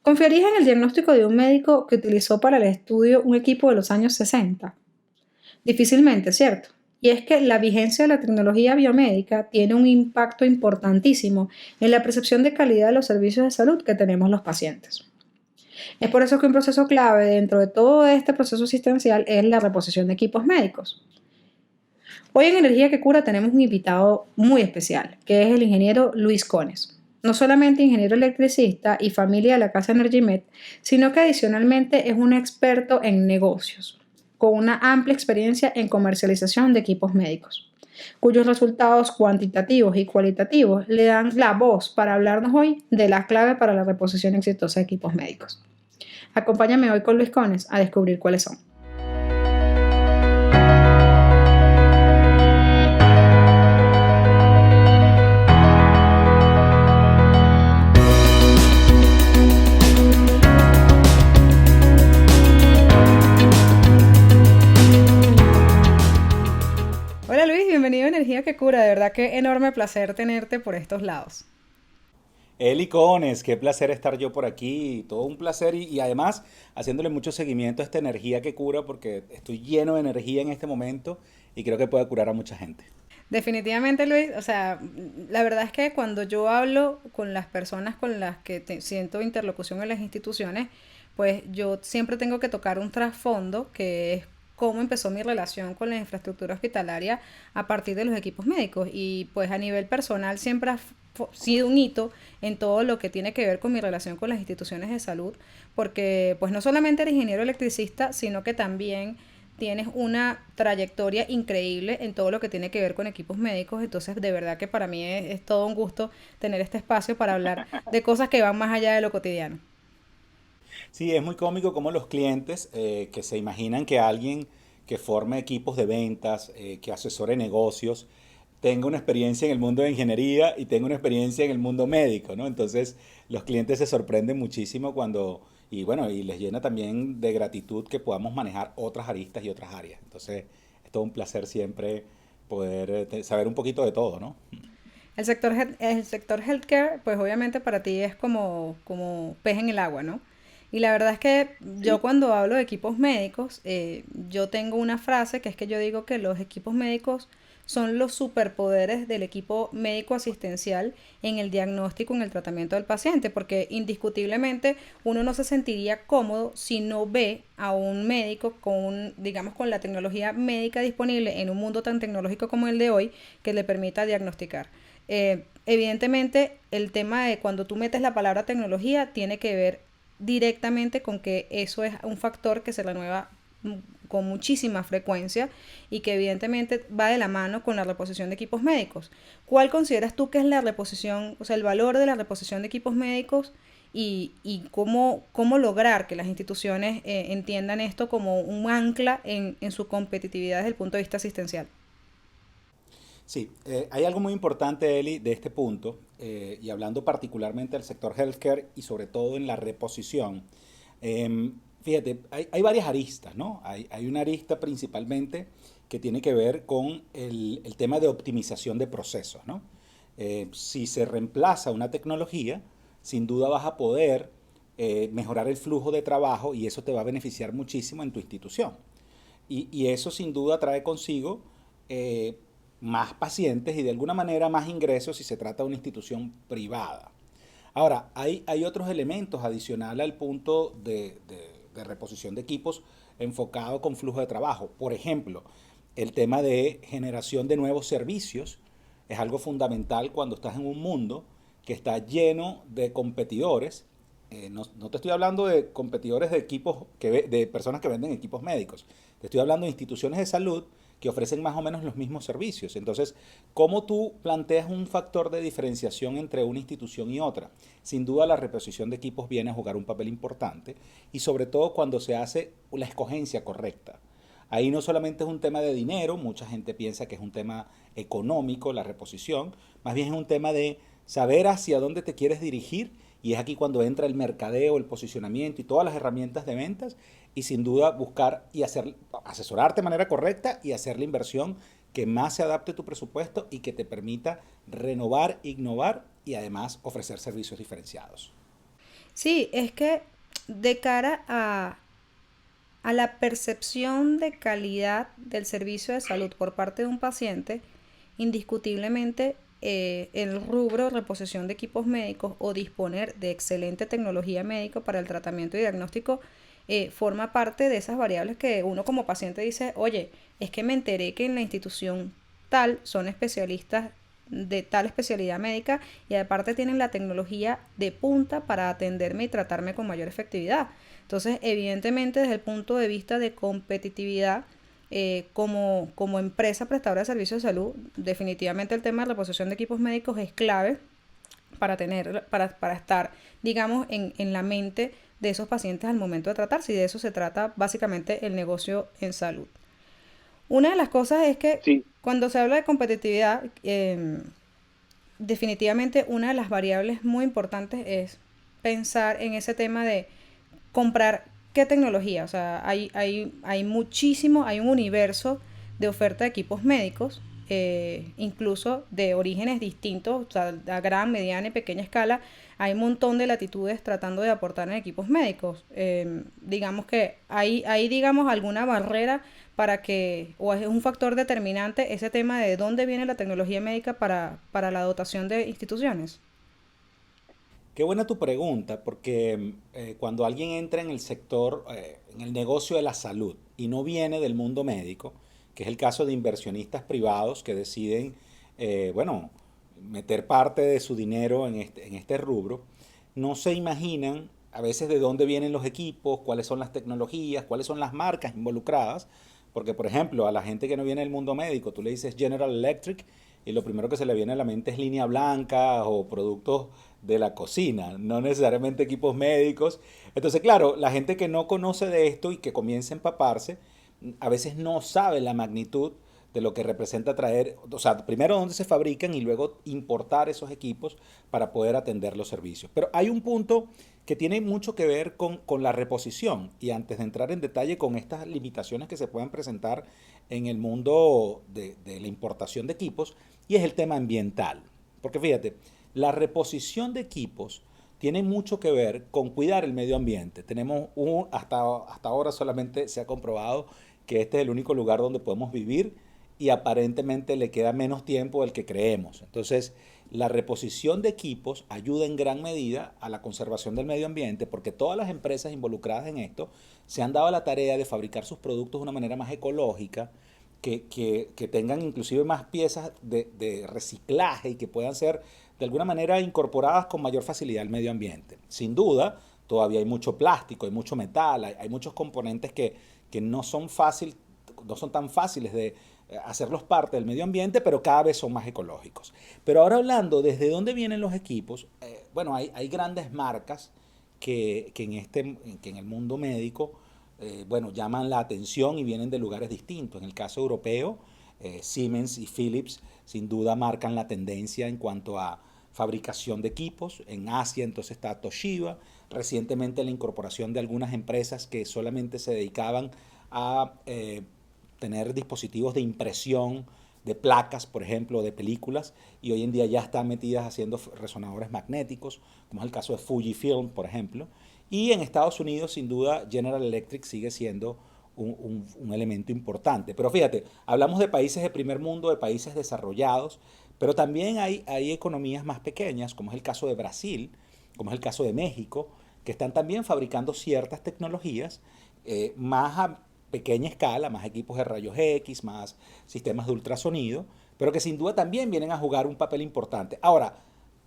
¿Confiarías en el diagnóstico de un médico que utilizó para el estudio un equipo de los años 60? Difícilmente, ¿cierto? Y es que la vigencia de la tecnología biomédica tiene un impacto importantísimo en la percepción de calidad de los servicios de salud que tenemos los pacientes. Es por eso que un proceso clave dentro de todo este proceso asistencial es la reposición de equipos médicos. Hoy en Energía que Cura tenemos un invitado muy especial, que es el ingeniero Luis Cones. No solamente ingeniero electricista y familia de la casa EnergyMed, sino que adicionalmente es un experto en negocios, con una amplia experiencia en comercialización de equipos médicos, cuyos resultados cuantitativos y cualitativos le dan la voz para hablarnos hoy de la clave para la reposición exitosa de equipos médicos. Acompáñame hoy con Luis Cones a descubrir cuáles son. Hola Luis, bienvenido a Energía que Cura. De verdad que enorme placer tenerte por estos lados. Eli Cones, qué placer estar yo por aquí, todo un placer y además haciéndole mucho seguimiento a esta energía que cura porque estoy lleno de energía en este momento y creo que puede curar a mucha gente. Definitivamente, Luis, o sea, la verdad es que cuando yo hablo con las personas con las que siento interlocución en las instituciones, pues yo siempre tengo que tocar un trasfondo que es cómo empezó mi relación con la infraestructura hospitalaria a partir de los equipos médicos. Y pues a nivel personal siempre ha sido un hito en todo lo que tiene que ver con mi relación con las instituciones de salud, porque pues no solamente eres ingeniero electricista, sino que también tienes una trayectoria increíble en todo lo que tiene que ver con equipos médicos, entonces de verdad que para mí es todo un gusto tener este espacio para hablar de cosas que van más allá de lo cotidiano. Sí, es muy cómico como los clientes que se imaginan que alguien que forme equipos de ventas, que asesore negocios, tenga una experiencia en el mundo de ingeniería y tenga una experiencia en el mundo médico, ¿no? Entonces los clientes se sorprenden muchísimo cuando, y bueno, y les llena también de gratitud que podamos manejar otras aristas y otras áreas. Entonces es todo un placer siempre poder saber un poquito de todo, ¿no? El sector healthcare, pues obviamente para ti es como pez en el agua, ¿no? Y la verdad es que yo Sí. cuando hablo de equipos médicos, yo tengo una frase que es que yo digo que los equipos médicos son los superpoderes del equipo médico asistencial en el diagnóstico, en el tratamiento del paciente, porque indiscutiblemente uno no se sentiría cómodo si no ve a un médico digamos, con la tecnología médica disponible en un mundo tan tecnológico como el de hoy, que le permita diagnosticar. Evidentemente, el tema de cuando tú metes la palabra tecnología tiene que ver directamente con que eso es un factor que se renueva con muchísima frecuencia y que evidentemente va de la mano con la reposición de equipos médicos. ¿Cuál consideras tú que es la reposición, o sea, el valor de la reposición de equipos médicos y cómo lograr que las instituciones entiendan esto como un ancla en su competitividad desde el punto de vista asistencial? Sí, hay algo muy importante, Eli, de este punto, y hablando particularmente del sector healthcare y sobre todo en la reposición. Fíjate, hay varias aristas, ¿no? Hay una arista principalmente que tiene que ver con el tema de optimización de procesos, ¿no? Si se reemplaza una tecnología, sin duda vas a poder mejorar el flujo de trabajo y eso te va a beneficiar muchísimo en tu institución. Y eso sin duda trae consigo eh, más pacientes y de alguna manera más ingresos si se trata de una institución privada. Ahora, hay otros elementos adicionales al punto de reposición de equipos enfocado con flujo de trabajo. Por ejemplo, el tema de generación de nuevos servicios es algo fundamental cuando estás en un mundo que está lleno de competidores. No te estoy hablando de competidores de equipos, de personas que venden equipos médicos. Te estoy hablando de instituciones de salud que ofrecen más o menos los mismos servicios. Entonces, ¿cómo tú planteas un factor de diferenciación entre una institución y otra? Sin duda, la reposición de equipos viene a jugar un papel importante y sobre todo cuando se hace la escogencia correcta. Ahí no solamente es un tema de dinero, mucha gente piensa que es un tema económico la reposición, más bien es un tema de saber hacia dónde te quieres dirigir y es aquí cuando entra el mercadeo, el posicionamiento y todas las herramientas de ventas y sin duda buscar y asesorarte de manera correcta y hacer la inversión que más se adapte a tu presupuesto y que te permita renovar, innovar y además ofrecer servicios diferenciados. Sí, es que de cara a la percepción de calidad del servicio de salud por parte de un paciente, indiscutiblemente el rubro reposición de equipos médicos o disponer de excelente tecnología médica para el tratamiento y diagnóstico forma parte de esas variables que uno como paciente dice, oye, es que me enteré que en la institución tal son especialistas de tal especialidad médica y aparte tienen la tecnología de punta para atenderme y tratarme con mayor efectividad. Entonces, evidentemente, desde el punto de vista de competitividad, como empresa prestadora de servicios de salud, definitivamente el tema de reposición de equipos médicos es clave para estar, digamos, en la mente de esos pacientes al momento de tratarse. Y de eso se trata básicamente el negocio en salud. Una de las cosas es que Sí, cuando se habla de competitividad, definitivamente una de las variables muy importantes es pensar en ese tema de comprar qué tecnología. O sea, hay muchísimo, hay un universo de oferta de equipos médicos, incluso de orígenes distintos, o sea, a gran, mediana y pequeña escala. Hay un montón de latitudes tratando de aportar en equipos médicos. Digamos que hay, digamos, alguna barrera para que, o es un factor determinante ese tema de dónde viene la tecnología médica para la dotación de instituciones. Qué buena tu pregunta, porque cuando alguien entra en el sector, en el negocio de la salud y no viene del mundo médico, que es el caso de inversionistas privados que deciden, bueno, meter parte de su dinero en este rubro, no se imaginan a veces de dónde vienen los equipos, cuáles son las tecnologías, cuáles son las marcas involucradas, porque por ejemplo a la gente que no viene del mundo médico, tú le dices General Electric y lo primero que se le viene a la mente es línea blanca o productos de la cocina, no necesariamente equipos médicos. Entonces, claro, la gente que no conoce de esto y que comienza a empaparse, a veces no sabe la magnitud de lo que representa traer, o sea, primero dónde se fabrican y luego importar esos equipos para poder atender los servicios. Pero hay un punto que tiene mucho que ver con la reposición y antes de entrar en detalle con estas limitaciones que se pueden presentar en el mundo de la importación de equipos y es el tema ambiental. Porque fíjate, la reposición de equipos tiene mucho que ver con cuidar el medio ambiente. Hasta ahora solamente se ha comprobado que este es el único lugar donde podemos vivir y aparentemente le queda menos tiempo del que creemos. Entonces, la reposición de equipos ayuda en gran medida a la conservación del medio ambiente porque todas las empresas involucradas en esto se han dado la tarea de fabricar sus productos de una manera más ecológica, que tengan inclusive más piezas de reciclaje y que puedan ser de alguna manera incorporadas con mayor facilidad al medio ambiente. Sin duda, todavía hay mucho plástico, hay mucho metal, hay muchos componentes que no son tan fáciles de hacerlos parte del medio ambiente, pero cada vez son más ecológicos. Pero ahora hablando desde dónde vienen los equipos, bueno, hay grandes marcas que en el mundo médico bueno, llaman la atención y vienen de lugares distintos. En el caso europeo, Siemens y Philips sin duda marcan la tendencia en cuanto a fabricación de equipos. En Asia entonces está Toshiba. Recientemente la incorporación de algunas empresas que solamente se dedicaban a tener dispositivos de impresión de placas, por ejemplo, de películas, y hoy en día ya están metidas haciendo resonadores magnéticos, como es el caso de Fujifilm, por ejemplo. Y en Estados Unidos, sin duda, General Electric sigue siendo un elemento importante. Pero fíjate, hablamos de países de primer mundo, de países desarrollados, pero también hay economías más pequeñas, como es el caso de Brasil, como es el caso de México, que están también fabricando ciertas tecnologías más a pequeña escala, más equipos de rayos X, más sistemas de ultrasonido, pero que sin duda también vienen a jugar un papel importante. Ahora,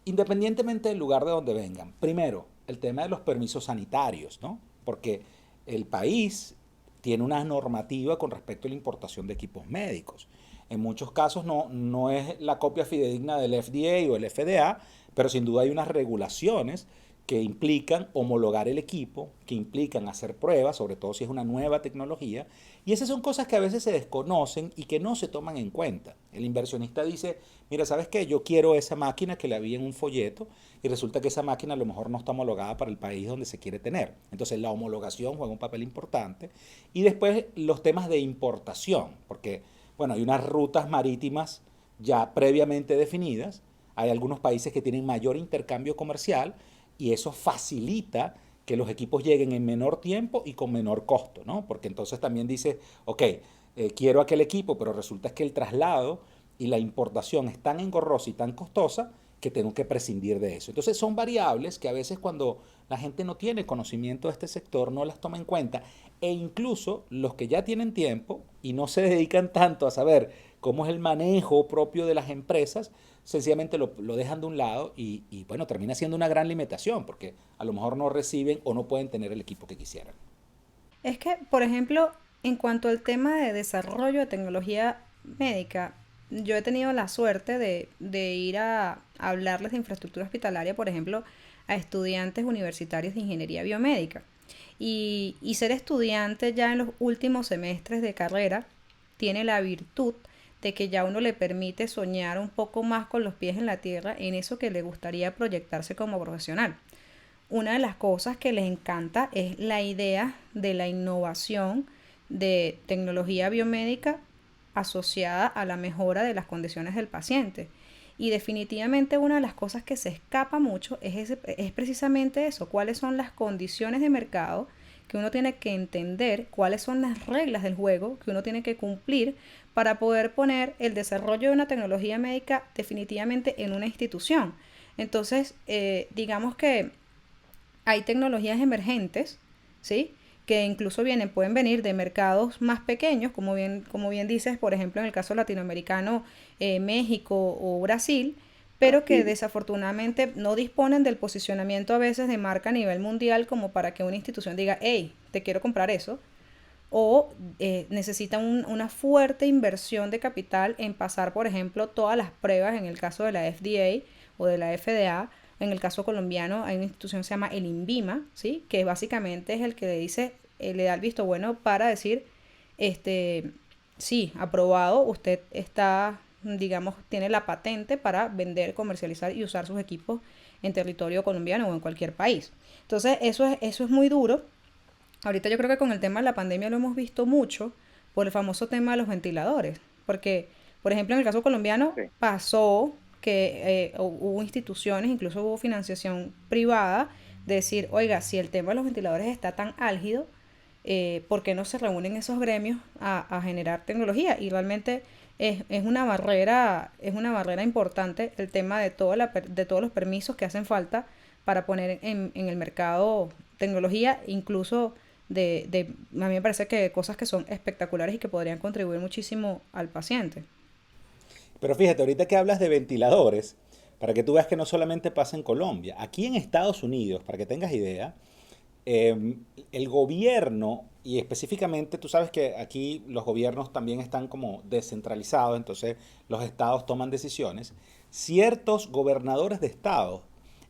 independientemente del lugar de donde vengan, primero, el tema de los permisos sanitarios, ¿no? Porque el país tiene una normativa con respecto a la importación de equipos médicos. En muchos casos no es la copia fidedigna del FDA o el FDA, pero sin duda hay unas regulaciones que implican homologar el equipo, que implican hacer pruebas, sobre todo si es una nueva tecnología, y esas son cosas que a veces se desconocen y que no se toman en cuenta. El inversionista dice, mira, ¿sabes qué? Yo quiero esa máquina que la vi en un folleto y resulta que esa máquina a lo mejor no está homologada para el país donde se quiere tener. Entonces la homologación juega un papel importante. Y después los temas de importación, porque, bueno, hay unas rutas marítimas ya previamente definidas, hay algunos países que tienen mayor intercambio comercial y eso facilita que los equipos lleguen en menor tiempo y con menor costo, ¿no? Porque entonces también dices, ok, quiero aquel equipo, pero resulta que el traslado y la importación es tan engorrosa y tan costosa que tengo que prescindir de eso. Entonces son variables que a veces cuando la gente no tiene conocimiento de este sector no las toma en cuenta, e incluso los que ya tienen tiempo y no se dedican tanto a saber cómo es el manejo propio de las empresas, sencillamente lo dejan de un lado y bueno, termina siendo una gran limitación porque a lo mejor no reciben o no pueden tener el equipo que quisieran. Es que, por ejemplo, en cuanto al tema de desarrollo de tecnología médica, yo he tenido la suerte de ir a hablarles de infraestructura hospitalaria, por ejemplo, a estudiantes universitarios de ingeniería biomédica. Y ser estudiante ya en los últimos semestres de carrera tiene la virtud de que ya uno le permite soñar un poco más con los pies en la tierra en eso que le gustaría proyectarse como profesional. Una de las cosas que les encanta es la idea de la innovación de tecnología biomédica asociada a la mejora de las condiciones del paciente. Y definitivamente una de las cosas que se escapa mucho es precisamente eso, cuáles son las condiciones de mercado que uno tiene que entender, cuáles son las reglas del juego que uno tiene que cumplir para poder poner el desarrollo de una tecnología médica definitivamente en una institución. Entonces, digamos que hay tecnologías emergentes, ¿sí? Que incluso pueden venir de mercados más pequeños, como bien dices, por ejemplo, en el caso latinoamericano, México o Brasil, pero que desafortunadamente no disponen del posicionamiento a veces de marca a nivel mundial como para que una institución diga, hey, te quiero comprar eso, o necesitan una fuerte inversión de capital en pasar, por ejemplo, todas las pruebas en el caso de la FDA o de la FDA. En el caso colombiano hay una institución que se llama el INVIMA, ¿sí? Que básicamente es el que le dice, le da el visto bueno para decir, este, sí, aprobado, usted está, digamos, tiene la patente para vender, comercializar y usar sus equipos en territorio colombiano o en cualquier país. Entonces, eso es muy duro. Ahorita yo creo que con el tema de la pandemia lo hemos visto mucho por el famoso tema de los ventiladores, porque, por ejemplo, en el caso colombiano Sí. pasó que hubo instituciones, incluso hubo financiación privada, de decir, oiga, si el tema de los ventiladores está tan álgido, ¿por qué no se reúnen esos gremios a generar tecnología? Y realmente es una barrera importante el tema de, de todos los permisos que hacen falta para poner en el mercado tecnología, incluso a mí me parece que cosas que son espectaculares y que podrían contribuir muchísimo al paciente. Pero fíjate, ahorita que hablas de ventiladores, para que tú veas que no solamente pasa en Colombia, aquí en Estados Unidos, para que tengas idea, el gobierno, y específicamente tú sabes que aquí los gobiernos también están como descentralizados, entonces los estados toman decisiones, ciertos gobernadores de estados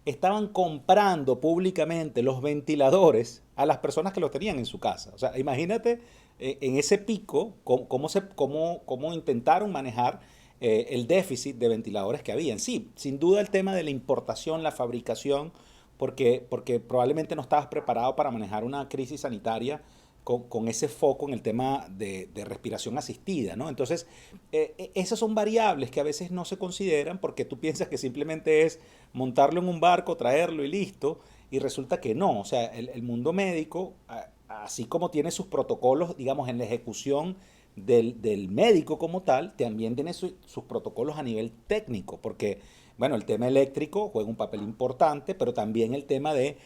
estaban comprando públicamente los ventiladores a las personas que los tenían en su casa. O sea, imagínate en ese pico cómo intentaron manejar el déficit de ventiladores que habían. Sí, sin duda el tema de la importación, la fabricación, porque probablemente no estabas preparado para manejar una crisis sanitaria con ese foco en el tema de respiración asistida, ¿no? Entonces, esas son variables que a veces no se consideran porque tú piensas que simplemente es montarlo en un barco, traerlo y listo, y resulta que no. O sea, el mundo médico, así como tiene sus protocolos, digamos, en la ejecución del médico como tal, también tiene sus protocolos a nivel técnico, porque, bueno, el tema eléctrico juega un papel importante, pero también el tema de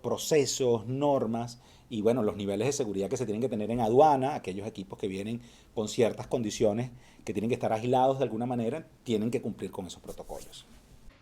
procesos, normas y, bueno, los niveles de seguridad que se tienen que tener en aduana, aquellos equipos que vienen con ciertas condiciones que tienen que estar aislados de alguna manera, tienen que cumplir con esos protocolos.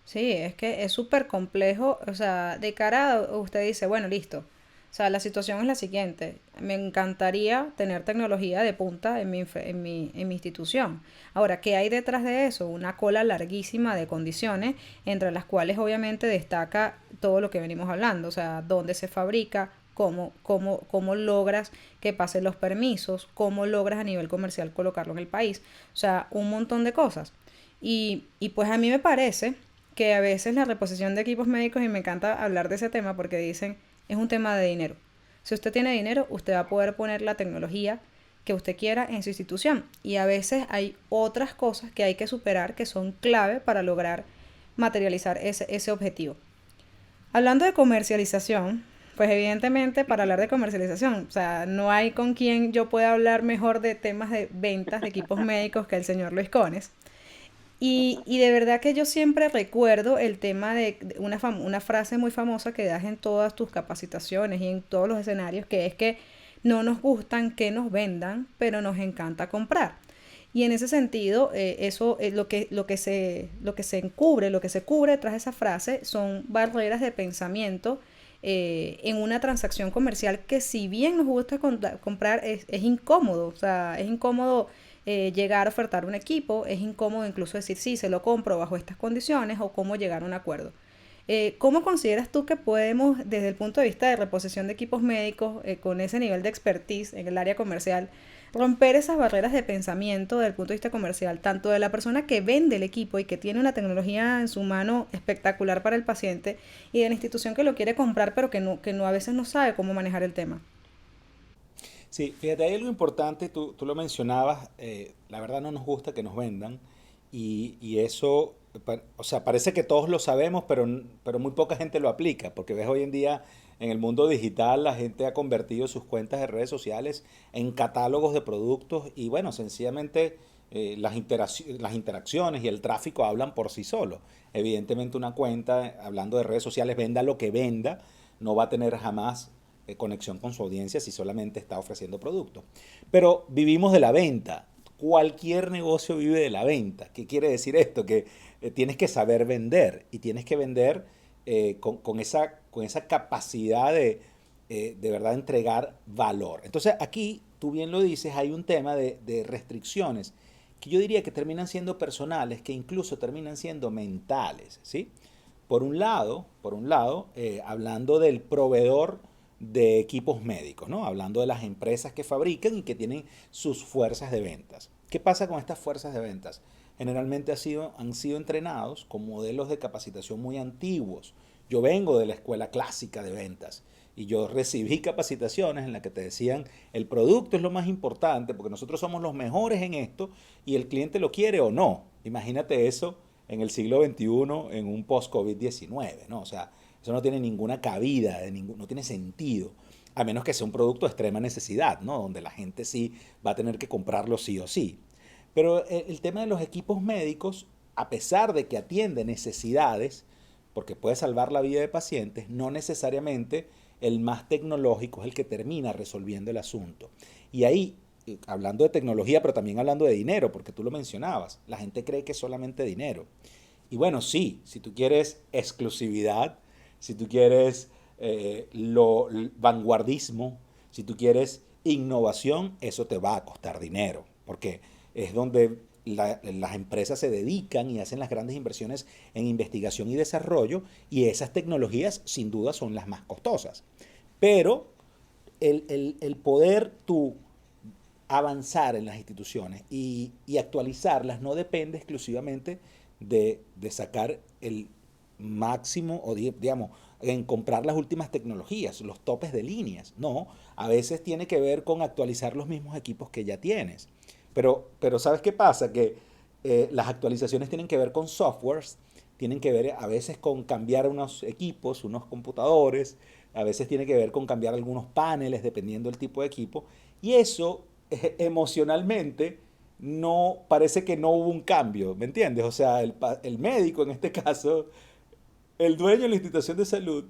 Sí, es que es súper complejo, o sea, de cara a usted dice, bueno, listo, o sea, la situación es la siguiente, me encantaría tener tecnología de punta en mi institución. Ahora, ¿qué hay detrás de eso? Una cola larguísima de condiciones, entre las cuales obviamente destaca todo lo que venimos hablando, o sea, dónde se fabrica, cómo logras que pasen los permisos, cómo logras a nivel comercial colocarlo en el país, o sea, un montón de cosas. Y pues a mí me parece que a veces la reposición de equipos médicos, y me encanta hablar de ese tema porque dicen, es un tema de dinero. Si usted tiene dinero, usted va a poder poner la tecnología que usted quiera en su institución. Y a veces hay otras cosas que hay que superar que son clave para lograr materializar ese objetivo. Hablando de comercialización, pues evidentemente para hablar de comercialización, o sea, no hay con quien yo pueda hablar mejor de temas de ventas de equipos médicos que el señor Luis Cones. Y de verdad que yo siempre recuerdo el tema de una frase muy famosa que das en todas tus capacitaciones y en todos los escenarios, que es que no nos gustan que nos vendan, pero nos encanta comprar. Y en ese sentido, eso lo que se encubre, lo que se cubre tras esa frase son barreras de pensamiento en una transacción comercial que si bien nos gusta comprar, es incómodo. O sea, es incómodo llegar a ofertar un equipo, es incómodo incluso decir sí, se lo compro bajo estas condiciones o cómo llegar a un acuerdo. ¿Cómo consideras tú que podemos, desde el punto de vista de reposición de equipos médicos, con ese nivel de expertise en el área comercial, romper esas barreras de pensamiento desde el punto de vista comercial, tanto de la persona que vende el equipo y que tiene una tecnología en su mano espectacular para el paciente, y de la institución que lo quiere comprar, pero que no a veces no sabe cómo manejar el tema? Sí, fíjate, hay algo importante, tú lo mencionabas, la verdad no nos gusta que nos vendan y eso, o sea, parece que todos lo sabemos, pero muy poca gente lo aplica, porque ves hoy en día en el mundo digital la gente ha convertido sus cuentas de redes sociales en catálogos de productos y bueno, sencillamente las interacciones y el tráfico hablan por sí solo. Evidentemente una cuenta, hablando de redes sociales, venda lo que venda, no va a tener jamás conexión con su audiencia si solamente está ofreciendo productos. Pero vivimos de la venta. Cualquier negocio vive de la venta. ¿Qué quiere decir esto? Que tienes que saber vender y tienes que vender con esa capacidad de verdad entregar valor. Entonces aquí, tú bien lo dices, hay un tema de restricciones que yo diría que terminan siendo personales, que incluso terminan siendo mentales, ¿sí? Por un lado, hablando del proveedor de equipos médicos, ¿no? Hablando de las empresas que fabrican y que tienen sus fuerzas de ventas. ¿Qué pasa con estas fuerzas de ventas? Generalmente han sido entrenados con modelos de capacitación muy antiguos. Yo vengo de la escuela clásica de ventas y yo recibí capacitaciones en las que te decían el producto es lo más importante porque nosotros somos los mejores en esto y el cliente lo quiere o no. Imagínate eso en el siglo XXI en un post-COVID-19, ¿no? O sea, eso no tiene ninguna cabida, no tiene sentido, a menos que sea un producto de extrema necesidad, ¿no? Donde la gente sí va a tener que comprarlo sí o sí. Pero el tema de los equipos médicos, a pesar de que atiende necesidades, porque puede salvar la vida de pacientes, no necesariamente el más tecnológico es el que termina resolviendo el asunto. Y ahí, hablando de tecnología, pero también hablando de dinero, porque tú lo mencionabas, la gente cree que es solamente dinero. Y bueno, sí, si tú quieres exclusividad, si tú quieres vanguardismo, si tú quieres innovación, eso te va a costar dinero, porque es donde las empresas se dedican y hacen las grandes inversiones en investigación y desarrollo y esas tecnologías sin duda son las más costosas. Pero el poder tú avanzar en las instituciones y actualizarlas no depende exclusivamente de sacar el máximo o digamos en comprar las últimas tecnologías, los topes de líneas. No, a veces tiene que ver con actualizar los mismos equipos que ya tienes. Pero ¿sabes qué pasa? Que las actualizaciones tienen que ver con softwares, tienen que ver a veces con cambiar unos equipos, unos computadores, a veces tiene que ver con cambiar algunos paneles dependiendo del tipo de equipo. Y eso emocionalmente no parece que no hubo un cambio, ¿me entiendes? O sea, el médico en este caso, el dueño de la institución de salud,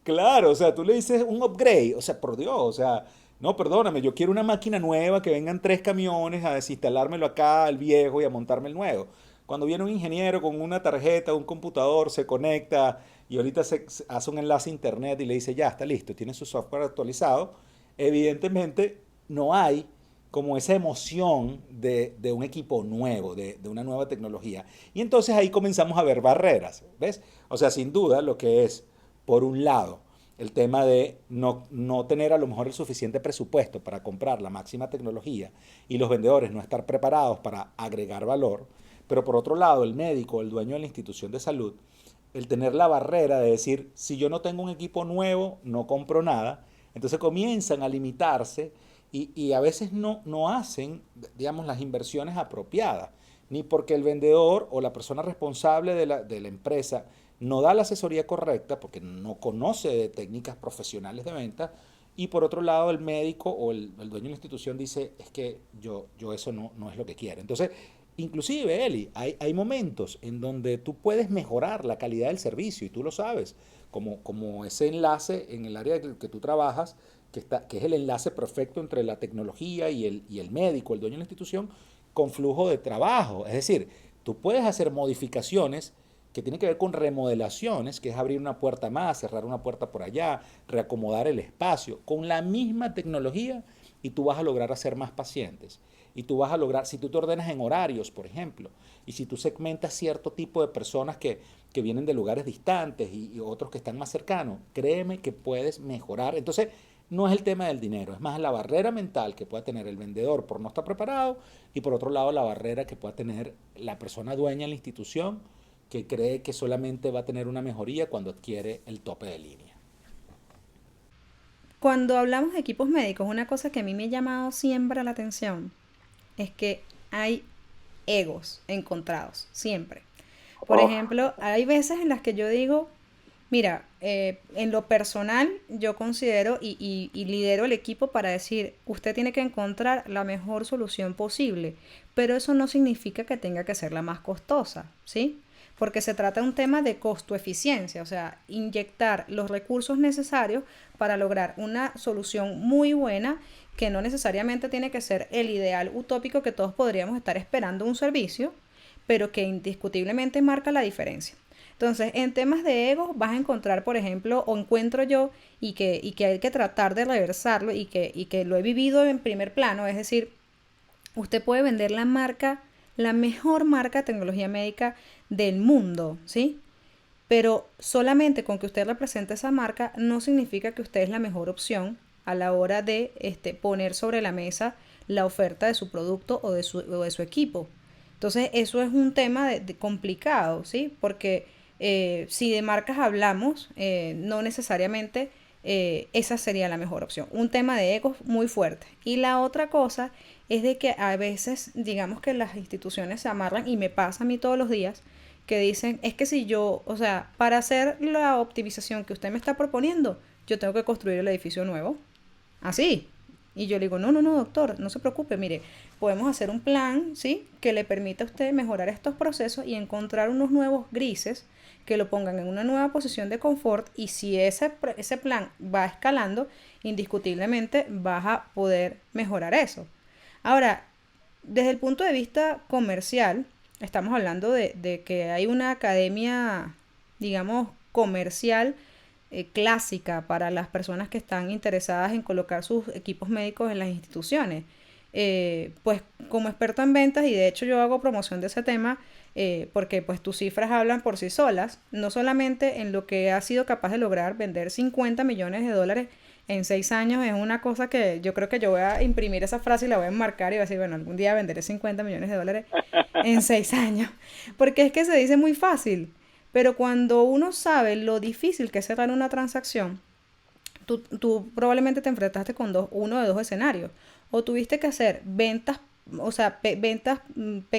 claro, o sea, tú le dices un upgrade, o sea, por Dios, o sea, no, perdóname, yo quiero una máquina nueva, que vengan 3 camiones a desinstalármelo acá, al viejo, y a montarme el nuevo. Cuando viene un ingeniero con una tarjeta, un computador, se conecta y ahorita se hace un enlace a internet y le dice, ya, está listo, tiene su software actualizado, evidentemente no hay como esa emoción de un equipo nuevo, de una nueva tecnología. Y entonces ahí comenzamos a ver barreras, ¿ves? O sea, sin duda lo que es, por un lado, el tema de no tener a lo mejor el suficiente presupuesto para comprar la máxima tecnología y los vendedores no estar preparados para agregar valor, pero por otro lado, el médico, el dueño de la institución de salud, el tener la barrera de decir, si yo no tengo un equipo nuevo, no compro nada, entonces comienzan a limitarse y a veces no hacen, digamos, las inversiones apropiadas, ni porque el vendedor o la persona responsable de la empresa no da la asesoría correcta porque no conoce de técnicas profesionales de venta, y por otro lado el médico o el dueño de la institución dice, es que yo eso no es lo que quiero. Entonces, inclusive, Eli, hay momentos en donde tú puedes mejorar la calidad del servicio y tú lo sabes, como ese enlace en el área que tú trabajas, que es el enlace perfecto entre la tecnología y el médico, el dueño de la institución, con flujo de trabajo. Es decir, tú puedes hacer modificaciones que tienen que ver con remodelaciones, que es abrir una puerta más, cerrar una puerta por allá, reacomodar el espacio, con la misma tecnología, y tú vas a lograr hacer más pacientes. Y tú vas a lograr, si tú te ordenas en horarios, por ejemplo, y si tú segmentas cierto tipo de personas que vienen de lugares distantes y otros que están más cercanos, créeme que puedes mejorar. Entonces, no es el tema del dinero, es más la barrera mental que pueda tener el vendedor por no estar preparado, y por otro lado la barrera que pueda tener la persona dueña de la institución, que cree que solamente va a tener una mejoría cuando adquiere el tope de línea. Cuando hablamos de equipos médicos, una cosa que a mí me ha llamado siempre la atención es que hay egos encontrados, siempre. Por Oh, ejemplo, hay veces en las que yo digo, mira, en lo personal yo considero y lidero el equipo para decir, usted tiene que encontrar la mejor solución posible, pero eso no significa que tenga que ser la más costosa, ¿sí? Porque se trata de un tema de costo-eficiencia, o sea, inyectar los recursos necesarios para lograr una solución muy buena que no necesariamente tiene que ser el ideal utópico que todos podríamos estar esperando un servicio, pero que indiscutiblemente marca la diferencia. Entonces, en temas de ego vas a encontrar, por ejemplo, o encuentro yo, y que hay que tratar de reversarlo y que lo he vivido en primer plano, es decir, usted puede vender la marca, la mejor marca de tecnología médica del mundo, ¿sí? Pero solamente con que usted represente esa marca no significa que usted es la mejor opción a la hora de poner sobre la mesa la oferta de su producto o de su equipo. Entonces, eso es un tema de complicado, ¿sí? Porque si de marcas hablamos, no necesariamente esa sería la mejor opción. Un tema de ego muy fuerte. Y la otra cosa es de que a veces, digamos que las instituciones se amarran, y me pasa a mí todos los días, que dicen, es que si yo, o sea, para hacer la optimización que usted me está proponiendo, yo tengo que construir el edificio nuevo. Así. Y yo le digo, no, no, no, doctor, no se preocupe, mire, podemos hacer un plan, ¿sí? Que le permita a usted mejorar estos procesos y encontrar unos nuevos grises que lo pongan en una nueva posición de confort, y si ese plan va escalando, indiscutiblemente vas a poder mejorar eso. Ahora, desde el punto de vista comercial, estamos hablando de que hay una academia, digamos, comercial clásica para las personas que están interesadas en colocar sus equipos médicos en las instituciones. Pues como experto en ventas, y de hecho yo hago promoción de ese tema, porque pues tus cifras hablan por sí solas, no solamente en lo que has sido capaz de lograr vender 50 millones de dólares en 6 años. Es una cosa que yo creo que yo voy a imprimir esa frase y la voy a enmarcar y voy a decir, bueno, algún día venderé 50 millones de dólares en 6 años. Porque es que se dice muy fácil, pero cuando uno sabe lo difícil que es cerrar una transacción, tú probablemente te enfrentaste con uno de dos escenarios. O tuviste que hacer ventas, o sea, ventas,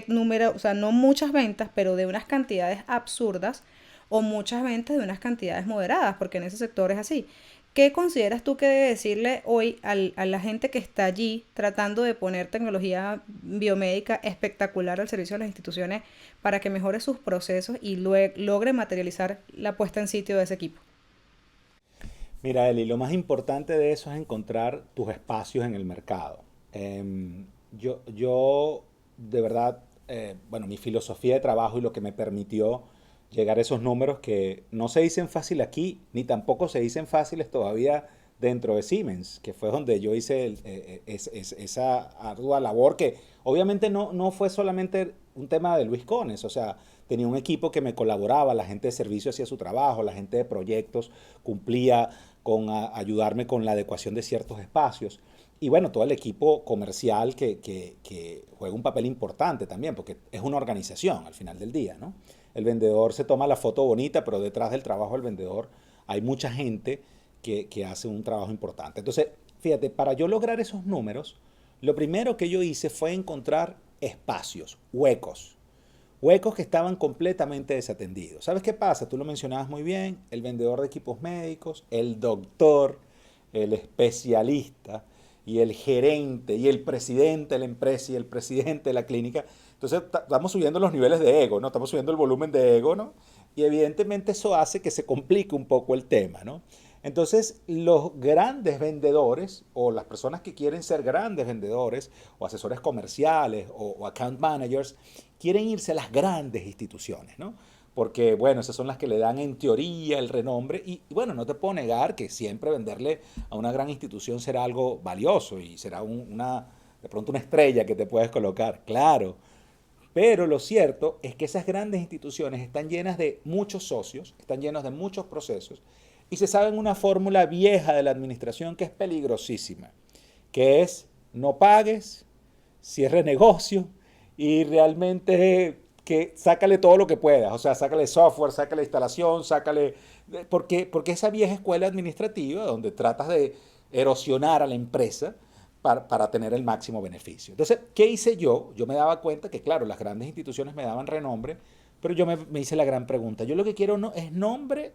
número, o sea, no muchas ventas, pero de unas cantidades absurdas, o muchas ventas de unas cantidades moderadas, porque en ese sector es así. ¿Qué consideras tú que debe decirle hoy a la gente que está allí tratando de poner tecnología biomédica espectacular al servicio de las instituciones para que mejore sus procesos y logre materializar la puesta en sitio de ese equipo? Mira, Eli, lo más importante de eso es encontrar tus espacios en el mercado. Yo, de verdad, bueno, mi filosofía de trabajo y lo que me permitió llegar a esos números que no se dicen fácil aquí, ni tampoco se dicen fáciles todavía dentro de Siemens, que fue donde yo hice esa ardua labor, que obviamente no fue solamente un tema de Luis Cones. O sea, tenía un equipo que me colaboraba, la gente de servicio hacía su trabajo, la gente de proyectos cumplía con ayudarme con la adecuación de ciertos espacios. Y bueno, todo el equipo comercial que juega un papel importante también, porque es una organización al final del día, ¿no? El vendedor se toma la foto bonita, pero detrás del trabajo del vendedor hay mucha gente que hace un trabajo importante. Entonces, fíjate, para yo lograr esos números, lo primero que yo hice fue encontrar espacios, huecos. Huecos que estaban completamente desatendidos. ¿Sabes qué pasa? Tú lo mencionabas muy bien, el vendedor de equipos médicos, el doctor, el especialista y el gerente y el presidente de la empresa y el presidente de la clínica. Entonces estamos subiendo los niveles de ego, ¿no? Estamos subiendo el volumen de ego, ¿no? Y evidentemente eso hace que se complique un poco el tema, ¿no? Entonces, los grandes vendedores o las personas que quieren ser grandes vendedores o asesores comerciales o account managers quieren irse a las grandes instituciones, ¿no? Porque, bueno, esas son las que le dan en teoría el renombre y bueno, no te puedo negar que siempre venderle a una gran institución será algo valioso y será de pronto una estrella que te puedes colocar, claro. Pero lo cierto es que esas grandes instituciones están llenas de muchos socios, están llenas de muchos procesos y se sabe una fórmula vieja de la administración que es peligrosísima, que es no pagues, cierre negocio y realmente que sácale todo lo que puedas, o sea, sácale software, sácale instalación, sácale... porque esa vieja escuela administrativa donde tratas de erosionar a la empresa para tener el máximo beneficio. Entonces, ¿qué hice yo? Yo me daba cuenta que, claro, las grandes instituciones me daban renombre, pero yo me hice la gran pregunta. Yo lo que quiero no es nombre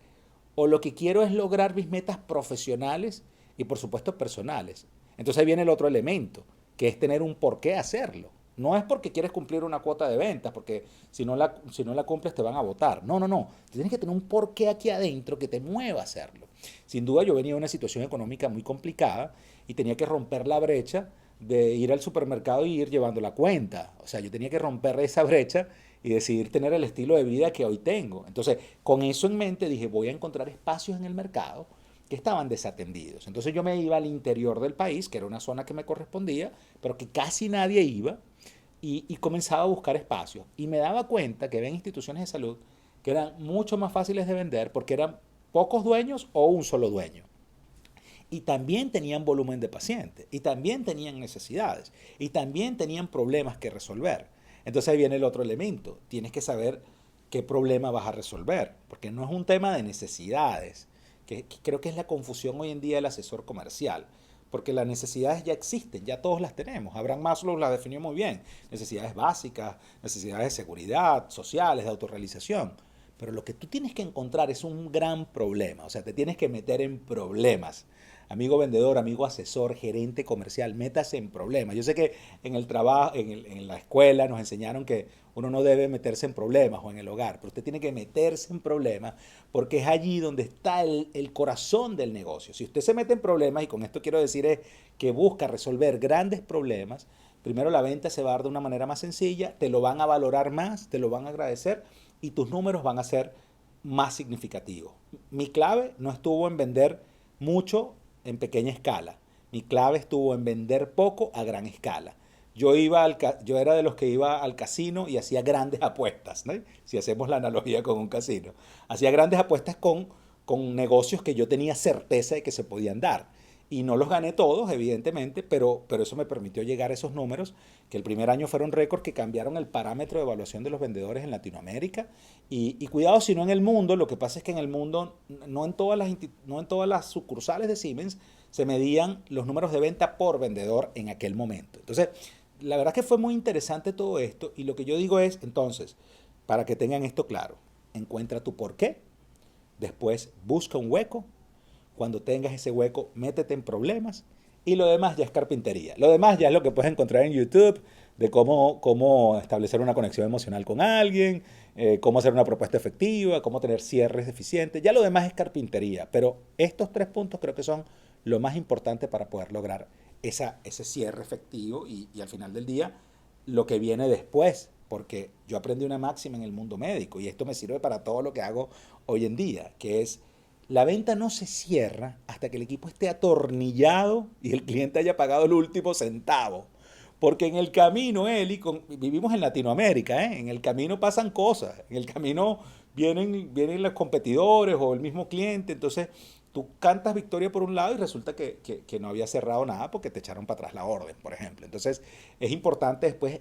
o lo que quiero es lograr mis metas profesionales y, por supuesto, personales. Entonces ahí viene el otro elemento, que es tener un por qué hacerlo. No es porque quieres cumplir una cuota de ventas, porque si no la cumples te van a votar. No, no, no. Tú tienes que tener un porqué aquí adentro que te mueva a hacerlo. Sin duda yo venía de una situación económica muy complicada y tenía que romper la brecha de ir al supermercado y ir llevando la cuenta. O sea, yo tenía que romper esa brecha y decidir tener el estilo de vida que hoy tengo. Entonces, con eso en mente dije, voy a encontrar espacios en el mercado que estaban desatendidos. Entonces yo me iba al interior del país, que era una zona que me correspondía, pero que casi nadie iba, y comenzaba a buscar espacios. Y me daba cuenta que había instituciones de salud que eran mucho más fáciles de vender porque eran pocos dueños o un solo dueño. Y también tenían volumen de pacientes, y también tenían necesidades, y también tenían problemas que resolver. Entonces ahí viene el otro elemento. Tienes que saber qué problema vas a resolver, porque no es un tema de necesidades, que creo que es la confusión hoy en día del asesor comercial, porque las necesidades ya existen, ya todos las tenemos. Abraham Maslow las definió muy bien. Necesidades básicas, necesidades de seguridad, sociales, de autorrealización. Pero lo que tú tienes que encontrar es un gran problema, o sea, te tienes que meter en problemas. Amigo vendedor, amigo asesor, gerente comercial, métase en problemas. Yo sé que en el trabajo, en la escuela nos enseñaron que uno no debe meterse en problemas o en el hogar, pero usted tiene que meterse en problemas porque es allí donde está el corazón del negocio. Si usted se mete en problemas, y con esto quiero decir es que busca resolver grandes problemas, primero la venta se va a dar de una manera más sencilla, te lo van a valorar más, te lo van a agradecer y tus números van a ser más significativos. Mi clave no estuvo en vender mucho en pequeña escala. Mi clave estuvo en vender poco a gran escala. Yo era de los que iba al casino y hacía grandes apuestas, ¿no? Si hacemos la analogía con un casino. Hacía grandes apuestas con negocios que yo tenía certeza de que se podían dar. Y no los gané todos, evidentemente, pero eso me permitió llegar a esos números, que el primer año fueron récords que cambiaron el parámetro de evaluación de los vendedores en Latinoamérica. Y cuidado si no en el mundo, lo que pasa es que en el mundo, no en todas las sucursales de Siemens, se medían los números de venta por vendedor en aquel momento. Entonces, la verdad que fue muy interesante todo esto y lo que yo digo es, entonces, para que tengan esto claro, encuentra tu por qué, después busca un hueco, cuando tengas ese hueco, métete en problemas y lo demás ya es carpintería. Lo demás ya es lo que puedes encontrar en YouTube de cómo establecer una conexión emocional con alguien, cómo hacer una propuesta efectiva, cómo tener cierres eficientes. Ya lo demás es carpintería, pero estos tres puntos creo que son lo más importante para poder lograr ese cierre efectivo y al final del día lo que viene después, porque yo aprendí una máxima en el mundo médico y esto me sirve para todo lo que hago hoy en día, que es la venta no se cierra hasta que el equipo esté atornillado y el cliente haya pagado el último centavo. Porque en el camino, Eli, vivimos en Latinoamérica, ¿eh? En el camino pasan cosas, en el camino vienen los competidores o el mismo cliente, entonces tú cantas victoria por un lado y resulta que no había cerrado nada porque te echaron para atrás la orden, por ejemplo. Entonces es importante después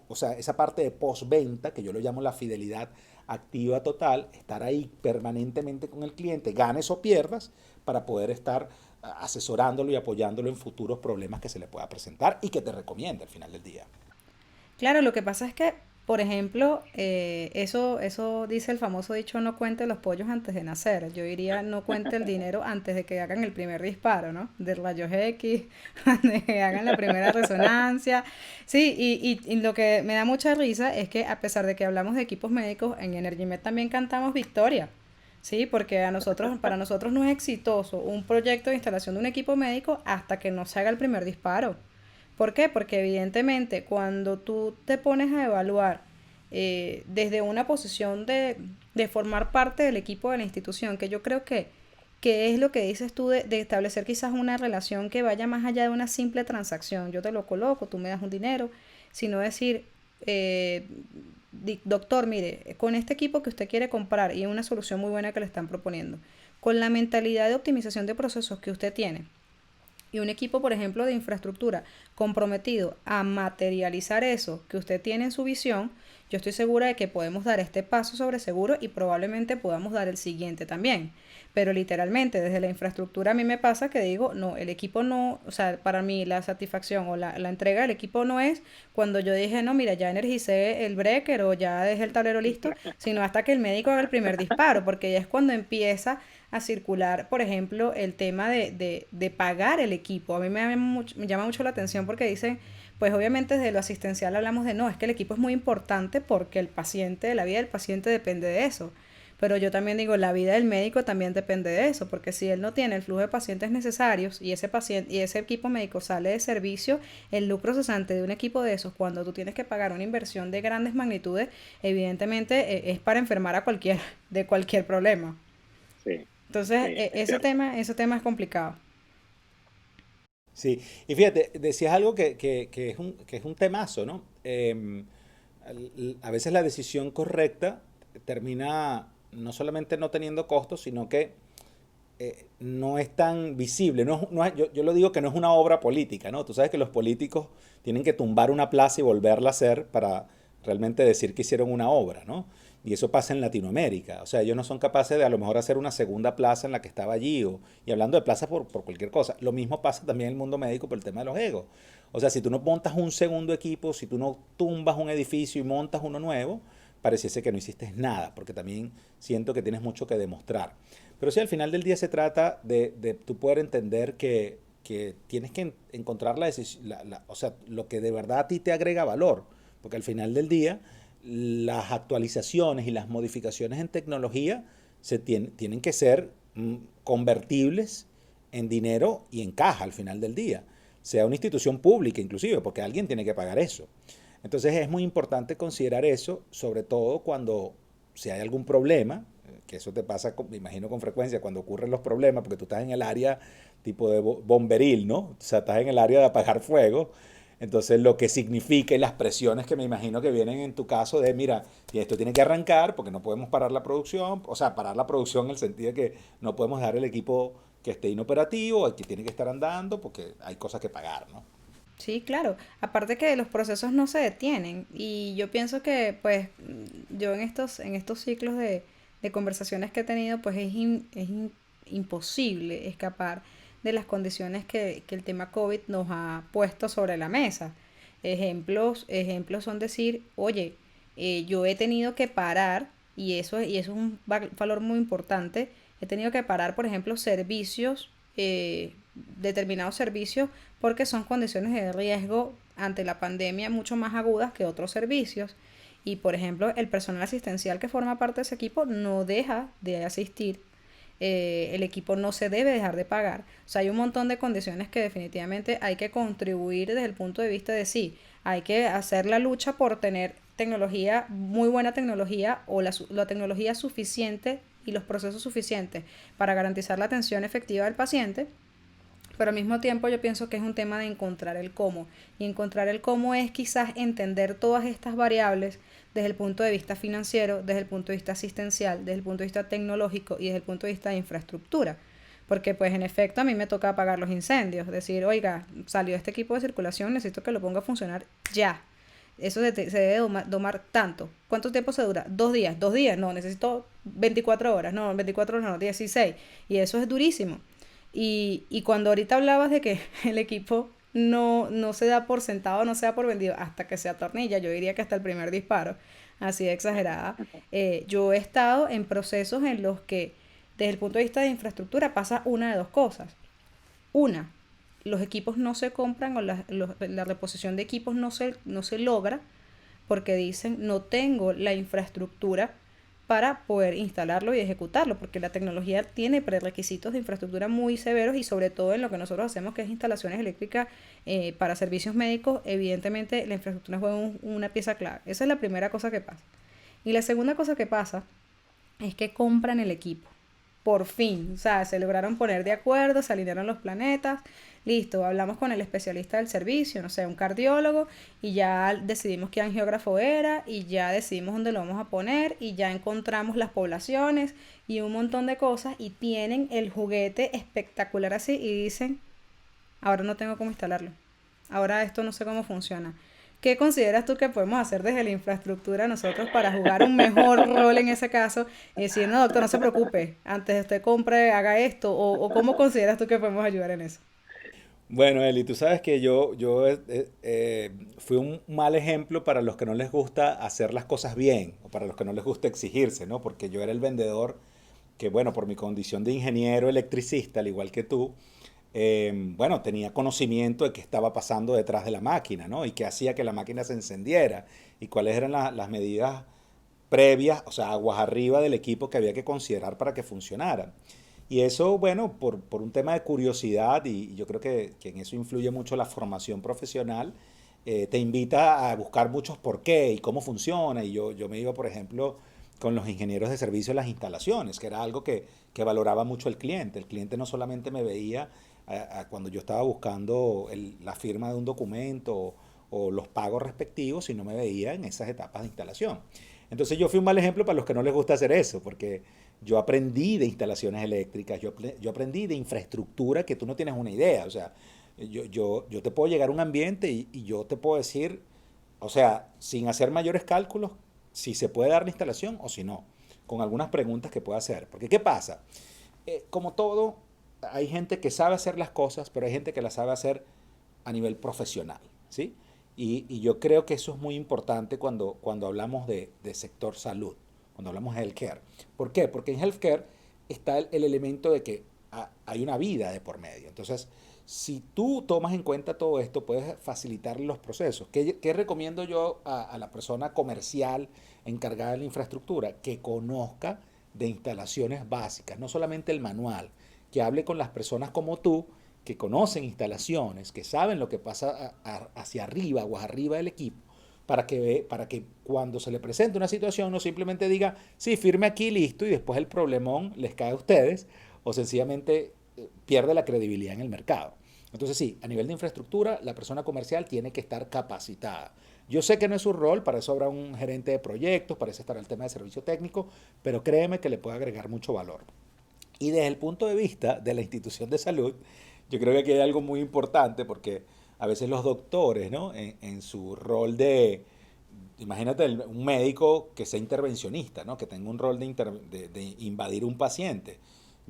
o sea, esa parte de postventa, que yo lo llamo la fidelidad activa total, estar ahí permanentemente con el cliente, ganes o pierdas, para poder estar asesorándolo y apoyándolo en futuros problemas que se le pueda presentar y que te recomiende al final del día. Claro, lo que pasa es que Por ejemplo, eso dice el famoso dicho, no cuente los pollos antes de nacer. Yo diría, no cuente el dinero antes de que hagan el primer disparo, ¿no? De rayos X, antes de que hagan la primera resonancia. Sí, y lo que me da mucha risa es que a pesar de que hablamos de equipos médicos, en EnergyMed también cantamos victoria. Sí, porque para nosotros no es exitoso un proyecto de instalación de un equipo médico hasta que no se haga el primer disparo. ¿Por qué? Porque evidentemente cuando tú te pones a evaluar desde una posición de formar parte del equipo de la institución, que yo creo que es lo que dices tú de establecer quizás una relación que vaya más allá de una simple transacción. Yo te lo coloco, tú me das un dinero, sino decir, eh, doctor, mire, con este equipo que usted quiere comprar y es una solución muy buena que le están proponiendo, con la mentalidad de optimización de procesos que usted tiene, y un equipo, por ejemplo, de infraestructura comprometido a materializar eso que usted tiene en su visión, yo estoy segura de que podemos dar este paso sobre seguro y probablemente podamos dar el siguiente también. Pero literalmente desde la infraestructura a mí me pasa que digo, no, el equipo no, o sea, para mí la satisfacción o la entrega del equipo no es cuando yo dije, no, mira, ya energicé el breaker o ya dejé el tablero listo, sino hasta que el médico haga el primer disparo, porque ya es cuando empieza a circular, por ejemplo, el tema de pagar el equipo. A mí me llama mucho la atención porque dicen, pues obviamente desde lo asistencial hablamos de no, es que el equipo es muy importante porque el paciente, la vida del paciente depende de eso. Pero yo también digo, la vida del médico también depende de eso, porque si él no tiene el flujo de pacientes necesarios y ese paciente y ese equipo médico sale de servicio, el lucro cesante de un equipo de esos, cuando tú tienes que pagar una inversión de grandes magnitudes, evidentemente es para enfermar a cualquier de cualquier problema. Sí, Entonces, sí, es cierto. ese tema es complicado. Sí, y fíjate, decías algo que es un temazo, ¿no? A veces la decisión correcta termina no solamente no teniendo costos, sino que no es tan visible. Yo lo digo que no es una obra política, ¿no? Tú sabes que los políticos tienen que tumbar una plaza y volverla a hacer para realmente decir que hicieron una obra, ¿no? Y eso pasa en Latinoamérica. O sea, ellos no son capaces de a lo mejor hacer una segunda plaza en la que estaba allí. Y hablando de plazas por cualquier cosa. Lo mismo pasa también en el mundo médico por el tema de los egos. O sea, si tú no montas un segundo equipo, si tú no tumbas un edificio y montas uno nuevo, pareciese que no hiciste nada, porque también siento que tienes mucho que demostrar. Pero sí, al final del día se trata de tú poder entender que tienes que encontrar o sea, lo que de verdad a ti te agrega valor, porque al final del día las actualizaciones y las modificaciones en tecnología tienen que ser convertibles en dinero y en caja al final del día, sea una institución pública inclusive, porque alguien tiene que pagar eso. Entonces es muy importante considerar eso, sobre todo cuando si hay algún problema, que eso te pasa, me imagino con frecuencia, cuando ocurren los problemas, porque tú estás en el área tipo de bomberil, ¿no? O sea, estás en el área de apagar fuego. Entonces, lo que significa y las presiones que me imagino que vienen en tu caso de, mira, esto tiene que arrancar porque no podemos parar la producción, o sea, parar la producción en el sentido de que no podemos dejar el equipo que esté inoperativo, que tiene que estar andando porque hay cosas que pagar, ¿no? Sí, claro. Aparte que los procesos no se detienen. Y yo pienso que, pues, yo en estos ciclos de conversaciones que he tenido, pues imposible escapar de las condiciones que el tema COVID nos ha puesto sobre la mesa. Ejemplos son decir, oye, yo he tenido que parar, y eso es un valor muy importante, he tenido que parar, por ejemplo, servicios, determinados servicios, porque son condiciones de riesgo ante la pandemia mucho más agudas que otros servicios. Y por ejemplo, el personal asistencial que forma parte de ese equipo no deja de asistir, el equipo no se debe dejar de pagar. O sea, hay un montón de condiciones que definitivamente hay que contribuir desde el punto de vista de sí, hay que hacer la lucha por tener tecnología, muy buena tecnología o la tecnología suficiente y los procesos suficientes para garantizar la atención efectiva del paciente, pero al mismo tiempo yo pienso que es un tema de encontrar el cómo. Y encontrar el cómo es quizás entender todas estas variables desde el punto de vista financiero, desde el punto de vista asistencial, desde el punto de vista tecnológico y desde el punto de vista de infraestructura. Porque pues en efecto a mí me toca apagar los incendios, decir, oiga, salió este equipo de circulación, necesito que lo ponga a funcionar ya. Eso se debe domar tanto. ¿Cuánto tiempo se dura? 2 días. 2 días, no, necesito 24 horas. No, 24 horas no, 16. Y eso es durísimo. Y cuando ahorita hablabas de que el equipo no se da por sentado, no se da por vendido hasta que se atornilla. Yo diría que hasta el primer disparo, así de exagerada. Yo he estado en procesos en los que, desde el punto de vista de infraestructura, pasa una de dos cosas. Una, los equipos no se compran o la reposición de equipos no se logra porque dicen no tengo la infraestructura para poder instalarlo y ejecutarlo, porque la tecnología tiene prerequisitos de infraestructura muy severos y sobre todo en lo que nosotros hacemos, que es instalaciones eléctricas para servicios médicos, evidentemente la infraestructura juega una pieza clave. Esa es la primera cosa que pasa. Y la segunda cosa que pasa es que compran el equipo. Por fin, o sea, se lograron poner de acuerdo, se alinearon los planetas, listo, hablamos con el especialista del servicio, no sé, un cardiólogo, y ya decidimos qué angiógrafo era, y ya decidimos dónde lo vamos a poner, y ya encontramos las poblaciones, y un montón de cosas, y tienen el juguete espectacular así, y dicen, ahora no tengo cómo instalarlo, ahora esto no sé cómo funciona. ¿Qué consideras tú que podemos hacer desde la infraestructura nosotros para jugar un mejor rol en ese caso? Y decir, no, doctor, no se preocupe, antes de usted compre, haga esto, o cómo consideras tú que podemos ayudar en eso. Bueno, Eli, tú sabes que yo fui un mal ejemplo para los que no les gusta hacer las cosas bien o para los que no les gusta exigirse, ¿no? Porque yo era el vendedor que, bueno, por mi condición de ingeniero electricista, al igual que tú, bueno, tenía conocimiento de qué estaba pasando detrás de la máquina, ¿no? Y qué hacía que la máquina se encendiera y cuáles eran las medidas previas, o sea, aguas arriba del equipo que había que considerar para que funcionara. Y eso, bueno, por un tema de curiosidad, y yo creo que en eso influye mucho la formación profesional, te invita a buscar muchos por qué y cómo funciona. Y yo me iba, por ejemplo, con los ingenieros de servicio de las instalaciones, que era algo que valoraba mucho el cliente. El cliente no solamente me veía cuando yo estaba buscando la firma de un documento o los pagos respectivos, sino me veía en esas etapas de instalación. Entonces yo fui un mal ejemplo para los que no les gusta hacer eso, porque yo aprendí de instalaciones eléctricas, yo aprendí de infraestructura que tú no tienes una idea. O sea, yo te puedo llegar a un ambiente y yo te puedo decir, o sea, sin hacer mayores cálculos, si se puede dar la instalación o si no, con algunas preguntas que pueda hacer. Porque ¿qué pasa? Como todo, hay gente que sabe hacer las cosas, pero hay gente que las sabe hacer a nivel profesional, ¿sí? Y yo creo que eso es muy importante cuando hablamos de sector salud, cuando hablamos de healthcare. ¿Por qué? Porque en healthcare está el elemento de que hay una vida de por medio. Entonces, si tú tomas en cuenta todo esto, puedes facilitar los procesos. ¿Qué recomiendo yo a la persona comercial encargada de la infraestructura? Que conozca de instalaciones básicas, no solamente el manual, que hable con las personas como tú, que conocen instalaciones, que saben lo que pasa hacia arriba o arriba del equipo, para que cuando se le presente una situación no simplemente diga, sí, firme aquí, listo, y después el problemón les cae a ustedes, o sencillamente pierde la credibilidad en el mercado. Entonces sí, a nivel de infraestructura, la persona comercial tiene que estar capacitada. Yo sé que no es su rol, para eso habrá un gerente de proyectos, para eso estará el tema de servicio técnico, pero créeme que le puede agregar mucho valor. Y desde el punto de vista de la institución de salud, yo creo que aquí hay algo muy importante porque a veces los doctores, ¿no? En su rol imagínate un médico que sea intervencionista, ¿no? Que tenga un rol de invadir un paciente.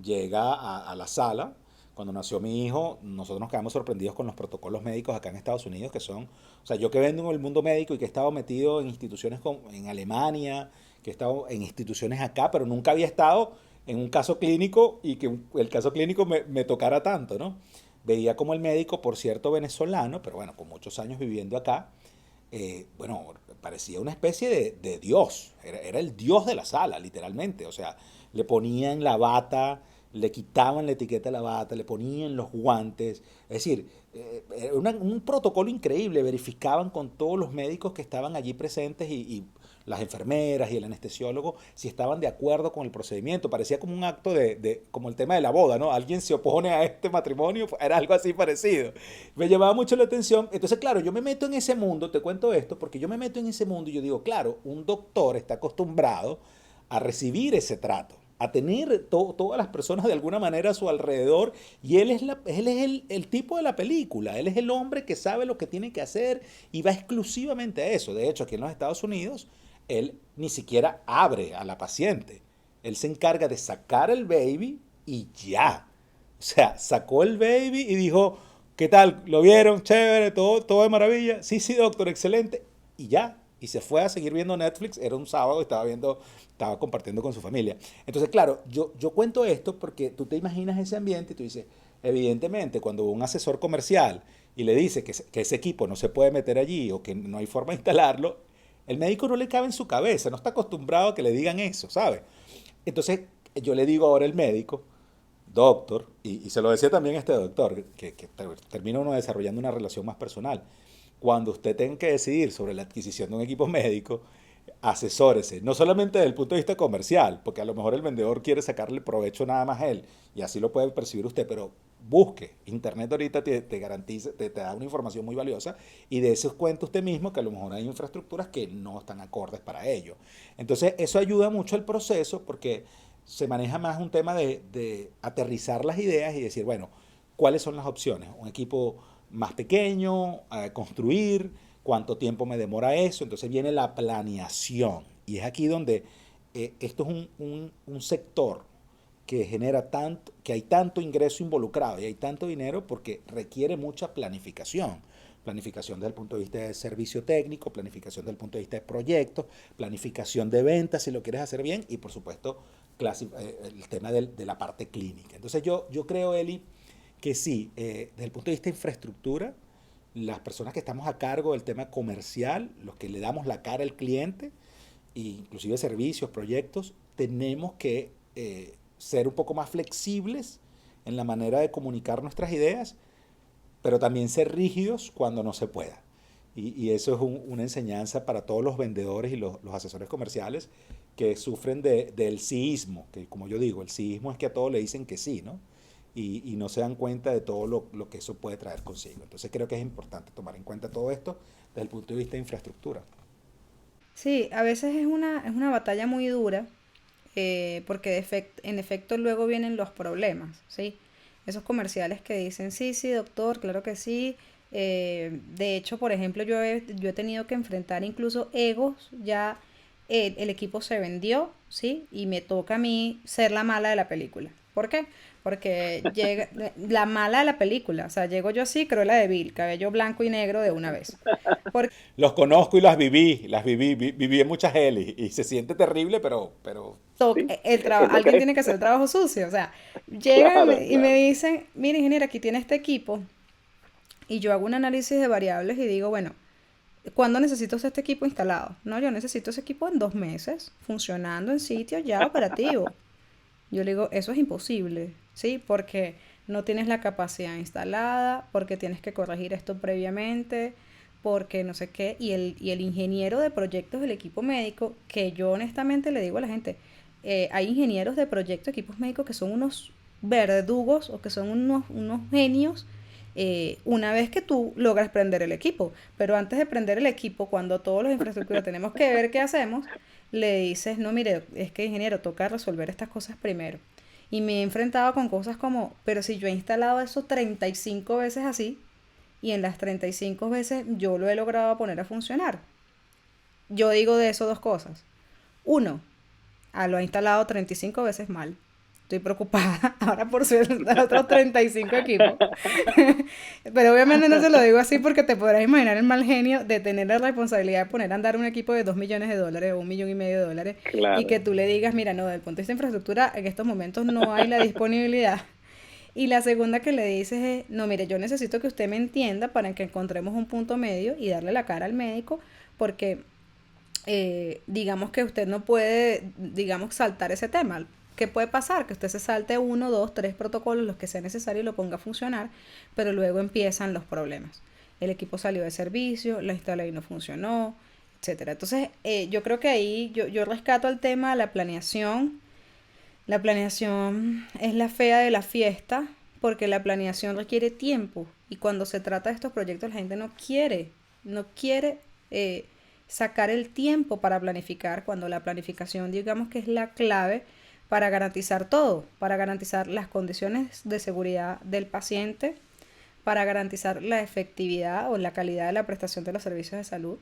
Llega a la sala, cuando nació mi hijo, nosotros nos quedamos sorprendidos con los protocolos médicos acá en Estados Unidos, que son, o sea, yo que vengo en el mundo médico y que he estado metido en instituciones en Alemania, que he estado en instituciones acá, pero nunca había estado en un caso clínico y que el caso clínico me tocara tanto, ¿no? Veía como el médico, por cierto, venezolano, pero bueno, con muchos años viviendo acá, bueno, parecía una especie de dios, era el dios de la sala, literalmente, o sea, le ponían la bata, le quitaban la etiqueta de la bata, le ponían los guantes, es decir, era un protocolo increíble, verificaban con todos los médicos que estaban allí presentes y las enfermeras y el anestesiólogo si estaban de acuerdo con el procedimiento. Parecía como un acto como el tema de la boda, ¿no? Alguien se opone a este matrimonio, era algo así parecido. Me llamaba mucho la atención. Entonces, claro, yo me meto en ese mundo, te cuento esto, porque yo me meto en ese mundo y yo digo, claro, un doctor está acostumbrado a recibir ese trato, a tener todas las personas de alguna manera a su alrededor, y él es el tipo de la película, él es el hombre que sabe lo que tiene que hacer y va exclusivamente a eso. De hecho, aquí en los Estados Unidos, él ni siquiera abre a la paciente, él se encarga de sacar el baby y ya. O sea, sacó el baby y dijo, ¿Qué tal? ¿Lo vieron? Chévere, todo de maravilla. Sí, sí, doctor, excelente. Y ya. Y se fue a seguir viendo Netflix. Era un sábado, estaba compartiendo con su familia. Entonces, claro, yo cuento esto porque tú te imaginas ese ambiente y tú dices, evidentemente, cuando un asesor comercial y le dice que ese equipo no se puede meter allí o que no hay forma de instalarlo, el médico no le cabe en su cabeza, no está acostumbrado a que le digan eso, ¿sabes? Entonces, yo le digo ahora al médico, doctor, y se lo decía también a este doctor, que termina uno desarrollando una relación más personal. Cuando usted tenga que decidir sobre la adquisición de un equipo médico, asesórese, no solamente desde el punto de vista comercial, porque a lo mejor el vendedor quiere sacarle provecho nada más a él, y así lo puede percibir usted, pero busque. Internet ahorita te garantiza, te da una información muy valiosa, y de eso cuenta usted mismo que a lo mejor hay infraestructuras que no están acordes para ello. Entonces, eso ayuda mucho al proceso porque se maneja más un tema de aterrizar las ideas y decir, bueno, ¿cuáles son las opciones? Un equipo más pequeño, construir, cuánto tiempo me demora eso. Entonces viene la planeación. Y es aquí donde esto es un sector que genera tanto, que hay tanto ingreso involucrado y hay tanto dinero porque requiere mucha planificación. Planificación desde el punto de vista de servicio técnico, planificación desde el punto de vista de proyectos, planificación de ventas si lo quieres hacer bien y por supuesto el tema de la parte clínica. Entonces yo creo, Eli, que sí, desde el punto de vista de infraestructura, las personas que estamos a cargo del tema comercial, los que le damos la cara al cliente, inclusive servicios, proyectos, tenemos que ser un poco más flexibles en la manera de comunicar nuestras ideas, pero también ser rígidos cuando no se pueda. Y eso es una enseñanza para todos los vendedores y los asesores comerciales que sufren del síismo, que como yo digo, el síismo es que a todos le dicen que sí, ¿no? Y no se dan cuenta de todo lo que eso puede traer consigo. Entonces creo que es importante tomar en cuenta todo esto desde el punto de vista de infraestructura. Sí, a veces es una batalla muy dura, porque en efecto luego vienen los problemas, ¿sí? Esos comerciales que dicen, sí, sí, doctor, claro que sí. De hecho, por ejemplo, yo he tenido que enfrentar incluso egos, ya el equipo se vendió, ¿sí? Y me toca a mí ser la mala de la película. ¿Por qué? Porque llega la mala de la película, o sea, llego yo así, Cruella de Vil, cabello blanco y negro de una vez. Los conozco y viví en muchas helis y se siente terrible, pero Sí, es lo que alguien es. tiene que hacer el trabajo sucio. O sea, llegan Claro, y me claro. dicen, mire, ingeniero, aquí tiene este equipo. Y yo hago un análisis de variables y digo, bueno, ¿cuándo necesito este equipo instalado? No, yo necesito ese equipo en 2 meses, funcionando en sitio ya operativo. Yo le digo, eso es imposible, ¿sí? Porque no tienes la capacidad instalada, porque tienes que corregir esto previamente, porque no sé qué. Y el ingeniero de proyectos del equipo médico, que yo honestamente le digo a la gente, hay ingenieros de proyectos, equipos médicos que son unos verdugos o que son unos genios una vez que tú logras prender el equipo. Pero antes de prender el equipo, cuando todos los infraestructuras tenemos que ver qué hacemos, le dices, no, mire, es que ingeniero, toca resolver estas cosas primero. Y me he enfrentado con cosas como, pero si yo he instalado eso 35 veces así, y en las 35 veces yo lo he logrado poner a funcionar. Yo digo de eso dos cosas. Uno, lo ha instalado 35 veces mal. Estoy preocupada ahora por ser de otros 35 equipos. Pero obviamente no se lo digo así porque te podrás imaginar el mal genio de tener la responsabilidad de poner a andar un equipo de 2 millones de dólares o 1,5 millones de dólares y que Claro. tú le digas, mira, no, desde el punto de vista de infraestructura, en estos momentos no hay la disponibilidad. Y la segunda que le dices es, no, mire, yo necesito que usted me entienda para que encontremos un punto medio y darle la cara al médico porque digamos que usted no puede, digamos, saltar ese tema. ¿Qué puede pasar? Que usted se salte uno, dos, tres protocolos, los que sea necesario y lo ponga a funcionar, pero luego empiezan los problemas. El equipo salió de servicio, la instalación no funcionó, etcétera. Entonces, yo creo que ahí yo rescato el tema de la planeación. La planeación es la fea de la fiesta porque la planeación requiere tiempo y cuando se trata de estos proyectos la gente no quiere eh, sacar el tiempo para planificar cuando la planificación digamos que es la clave para garantizar todo, para garantizar las condiciones de seguridad del paciente, para garantizar la efectividad o la calidad de la prestación de los servicios de salud,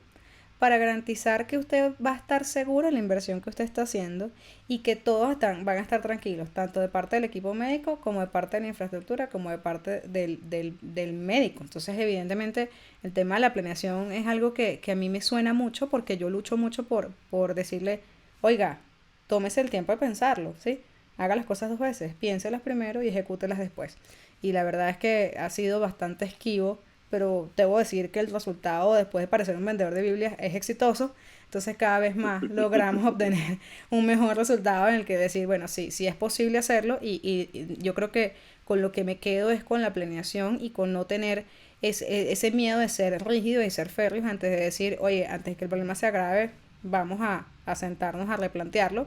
para garantizar que usted va a estar seguro en la inversión que usted está haciendo y que todos van a estar tranquilos, tanto de parte del equipo médico como de parte de la infraestructura, como de parte del médico. Entonces, evidentemente, el tema de la planeación es algo que a mí me suena mucho porque yo lucho mucho por decirle, oiga, tómese el tiempo de pensarlo, ¿sí? Haga las cosas dos veces, piénselas primero y ejecútelas después. Y la verdad es que ha sido bastante esquivo, pero debo decir que el resultado después de parecer un vendedor de Biblias es exitoso. Entonces cada vez más logramos obtener un mejor resultado en el que decir, bueno, sí, sí es posible hacerlo y yo creo que con lo que me quedo es con la planeación y con no tener ese miedo de ser rígido y ser férreos antes de decir, oye, antes de que el problema se agrave, vamos a sentarnos a replantearlo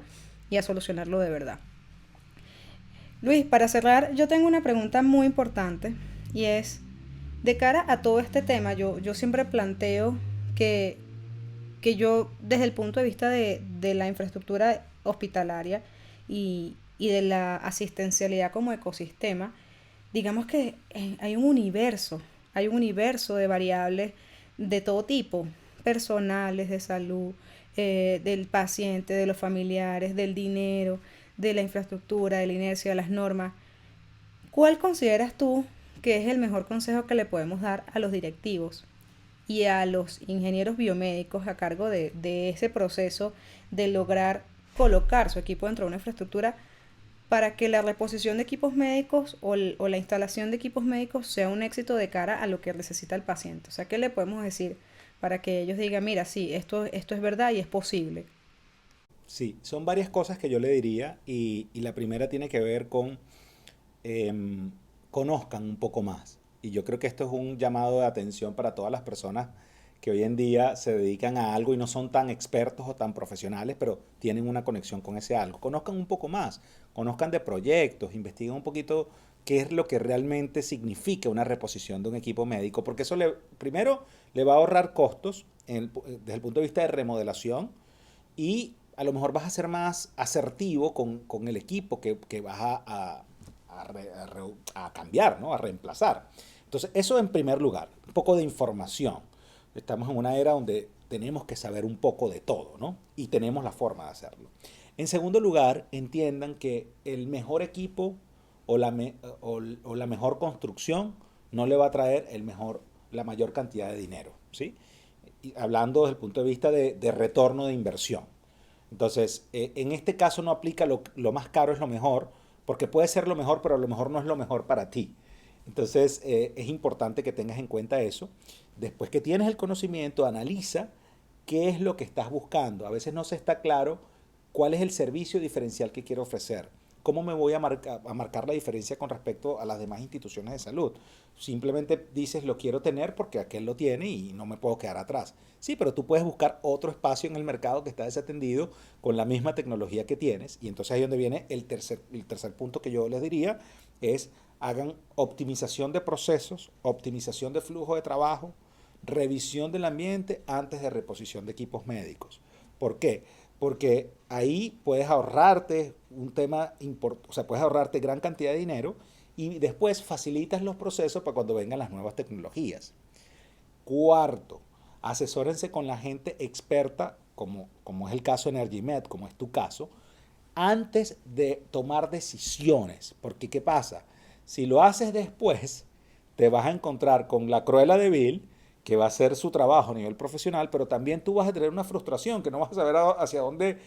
y a solucionarlo de verdad. Luis, para cerrar, yo tengo una pregunta muy importante y es, de cara a todo este tema, yo siempre planteo que, que yo, desde el punto de vista de la infraestructura hospitalaria y de la asistencialidad como ecosistema, digamos que hay un universo de variables de todo tipo, personales, de salud, del paciente, de los familiares, del dinero, de la infraestructura, de la inercia, de las normas. ¿Cuál consideras tú que es el mejor consejo que le podemos dar a los directivos y a los ingenieros biomédicos a cargo de ese proceso de lograr colocar su equipo dentro de una infraestructura para que la reposición de equipos médicos o la instalación de equipos médicos sea un éxito de cara a lo que necesita el paciente? O sea, ¿qué le podemos decir para que ellos digan, mira, sí, esto es verdad y es posible? Sí, son varias cosas que yo le diría y la primera tiene que ver con em, conozcan un poco más. Y yo creo que esto es un llamado de atención para todas las personas que hoy en día se dedican a algo y no son tan expertos o tan profesionales, pero tienen una conexión con ese algo. Conozcan un poco más, conozcan de proyectos, investiguen un poquito qué es lo que realmente significa una reposición de un equipo médico, porque eso primero le va a ahorrar costos desde el punto de vista de remodelación y a lo mejor vas a ser más asertivo con el equipo que vas a cambiar, ¿no? A reemplazar. Entonces, eso en primer lugar, un poco de información. Estamos en una era donde tenemos que saber un poco de todo, ¿no? Y tenemos la forma de hacerlo. En segundo lugar, entiendan que el mejor equipo o la mejor construcción no le va a traer la mayor cantidad de dinero, ¿sí? Y hablando desde el punto de vista de retorno de inversión. Entonces, en este caso no aplica lo más caro es lo mejor, porque puede ser lo mejor, pero a lo mejor no es lo mejor para ti. Entonces, es importante que tengas en cuenta eso. Después que tienes el conocimiento, analiza qué es lo que estás buscando. A veces no se está claro cuál es el servicio diferencial que quiero ofrecer. ¿Cómo me voy a marcar la diferencia con respecto a las demás instituciones de salud? Simplemente dices lo quiero tener porque aquel lo tiene y no me puedo quedar atrás. Sí, pero tú puedes buscar otro espacio en el mercado que está desatendido con la misma tecnología que tienes. Y entonces ahí donde viene el tercer punto que yo les diría es hagan optimización de procesos, optimización de flujo de trabajo, revisión del ambiente antes de reposición de equipos médicos. ¿Por qué? Porque ahí puedes ahorrarte o sea, puedes ahorrarte gran cantidad de dinero y después facilitas los procesos para cuando vengan las nuevas tecnologías. Cuarto, asesórense con la gente experta, como es el caso de EnergyMed, como es tu caso, antes de tomar decisiones. Porque ¿qué pasa? Si lo haces después, te vas a encontrar con la Cruella de Vil, que va a hacer su trabajo a nivel profesional, pero también tú vas a tener una frustración, que no vas a saber hacia dónde,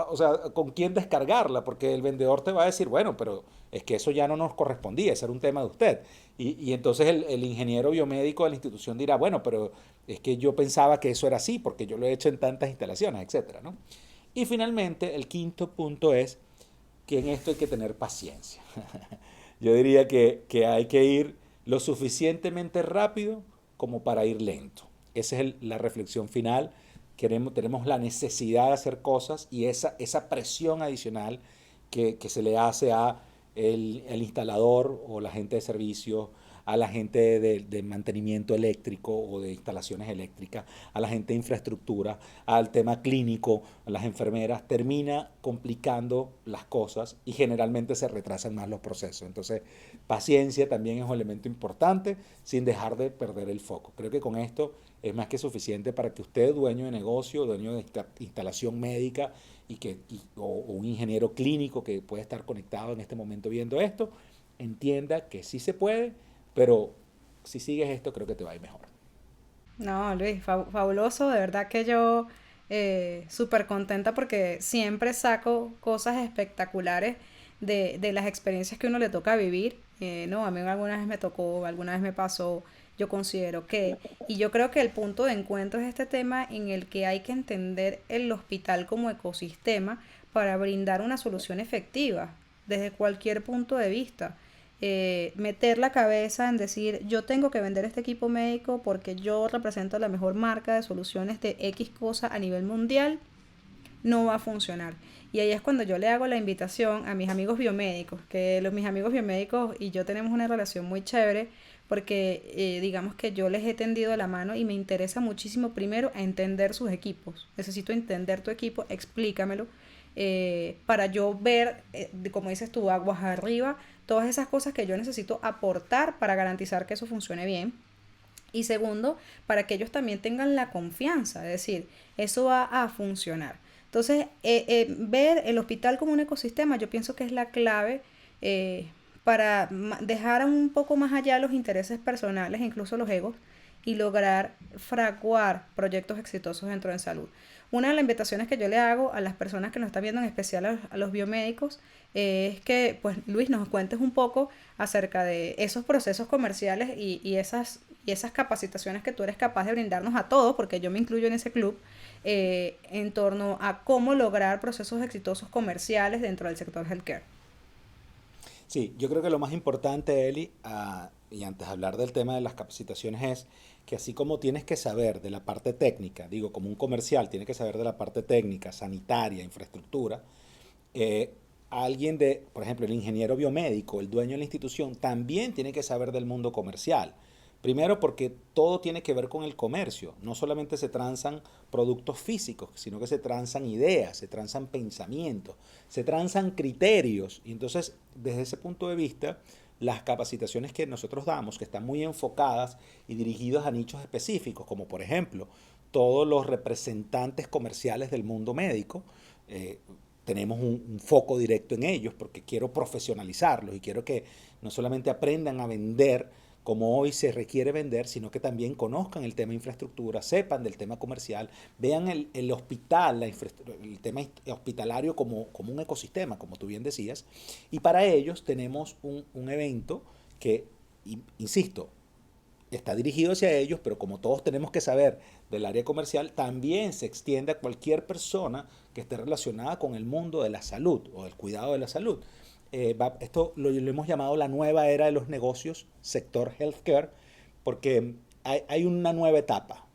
o sea, con quién descargarla, porque el vendedor te va a decir, bueno, pero es que eso ya no nos correspondía, ese era un tema de usted. Y entonces el ingeniero biomédico de la institución dirá, bueno, pero es que yo pensaba que eso era así, porque yo lo he hecho en tantas instalaciones, etcétera, ¿no? Y finalmente, el quinto punto es que en esto hay que tener paciencia. Yo diría que hay que ir lo suficientemente rápido como para ir lento. Esa es la reflexión final. Tenemos la necesidad de hacer cosas y esa presión adicional que se le hace a el instalador o la gente de servicio, a la gente de mantenimiento eléctrico o de instalaciones eléctricas, a la gente de infraestructura, al tema clínico, a las enfermeras, termina complicando las cosas y generalmente se retrasan más los procesos. Entonces, paciencia también es un elemento importante sin dejar de perder el foco. Creo que con esto es más que suficiente para que usted, dueño de negocio, dueño de instalación médica o un ingeniero clínico que puede estar conectado en este momento viendo esto, entienda que sí se puede, pero si sigues esto creo que te va a ir mejor. No, Luis, fabuloso, de verdad que yo súper contenta porque siempre saco cosas espectaculares de las experiencias que uno le toca vivir. No, a mí alguna vez me tocó, alguna vez me pasó, yo considero que, y yo creo que el punto de encuentro es este tema en el que hay que entender el hospital como ecosistema para brindar una solución efectiva desde cualquier punto de vista. Meter la cabeza en decir yo tengo que vender este equipo médico porque yo represento la mejor marca de soluciones de X cosa a nivel mundial, no va a funcionar. Y ahí es cuando yo le hago la invitación a mis amigos biomédicos, que mis amigos biomédicos y yo tenemos una relación muy chévere porque digamos que yo les he tendido la mano y me interesa muchísimo primero a entender sus equipos. Necesito entender tu equipo, explícamelo, para yo ver, como dices tú, aguas arriba, todas esas cosas que yo necesito aportar para garantizar que eso funcione bien. Y segundo, para que ellos también tengan la confianza, es decir, eso va a funcionar. Entonces, ver el hospital como un ecosistema, yo pienso que es la clave eh, para dejar un poco más allá los intereses personales, incluso los egos, y lograr fraguar proyectos exitosos dentro de salud. Una de las invitaciones que yo le hago a las personas que nos están viendo, en especial a los biomédicos, es que, pues, Luis, nos cuentes un poco acerca de esos procesos comerciales y esas capacitaciones que tú eres capaz de brindarnos a todos, porque yo me incluyo en ese club, en torno a cómo lograr procesos exitosos comerciales dentro del sector healthcare. Sí, yo creo que lo más importante, Eli, y antes de hablar del tema de las capacitaciones, es que así como tienes que saber de la parte técnica, digo, como un comercial tiene que saber de la parte técnica, sanitaria, infraestructura, eh, alguien por ejemplo, el ingeniero biomédico, el dueño de la institución, también tiene que saber del mundo comercial. Primero porque todo tiene que ver con el comercio. No solamente se transan productos físicos, sino que se transan ideas, se transan pensamientos, se transan criterios. Y entonces, desde ese punto de vista, las capacitaciones que nosotros damos, que están muy enfocadas y dirigidas a nichos específicos, como por ejemplo todos los representantes comerciales del mundo médico, eh, tenemos un foco directo en ellos porque quiero profesionalizarlos y quiero que no solamente aprendan a vender como hoy se requiere vender, sino que también conozcan el tema infraestructura, sepan del tema comercial, vean el hospital, el tema hospitalario como un ecosistema, como tú bien decías. Y para ellos tenemos un evento que, insisto, está dirigido hacia ellos, pero como todos tenemos que saber del área comercial, también se extiende a cualquier persona que esté relacionada con el mundo de la salud o del cuidado de la salud. Esto lo hemos llamado la nueva era de los negocios, sector healthcare, porque hay una nueva etapa.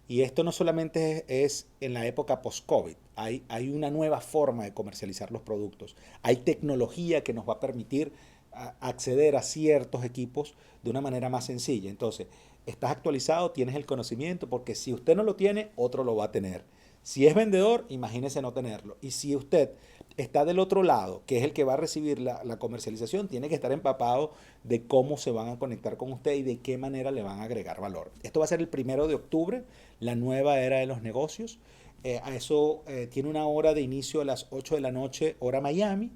Y esto no solamente es en la época post-COVID, hay una nueva forma de comercializar los productos. Hay tecnología que nos va a permitir acceder a ciertos equipos de una manera más sencilla. Entonces, estás actualizado, tienes el conocimiento, porque si usted no lo tiene, otro lo va a tener. Si es vendedor, imagínese no tenerlo. Y si usted está del otro lado, que es el que va a recibir la comercialización, tiene que estar empapado de cómo se van a conectar con usted y de qué manera le van a agregar valor. Esto va a ser el 1 de octubre, la nueva era de los negocios. A eso tiene una hora de inicio a las 8 de la noche, hora Miami.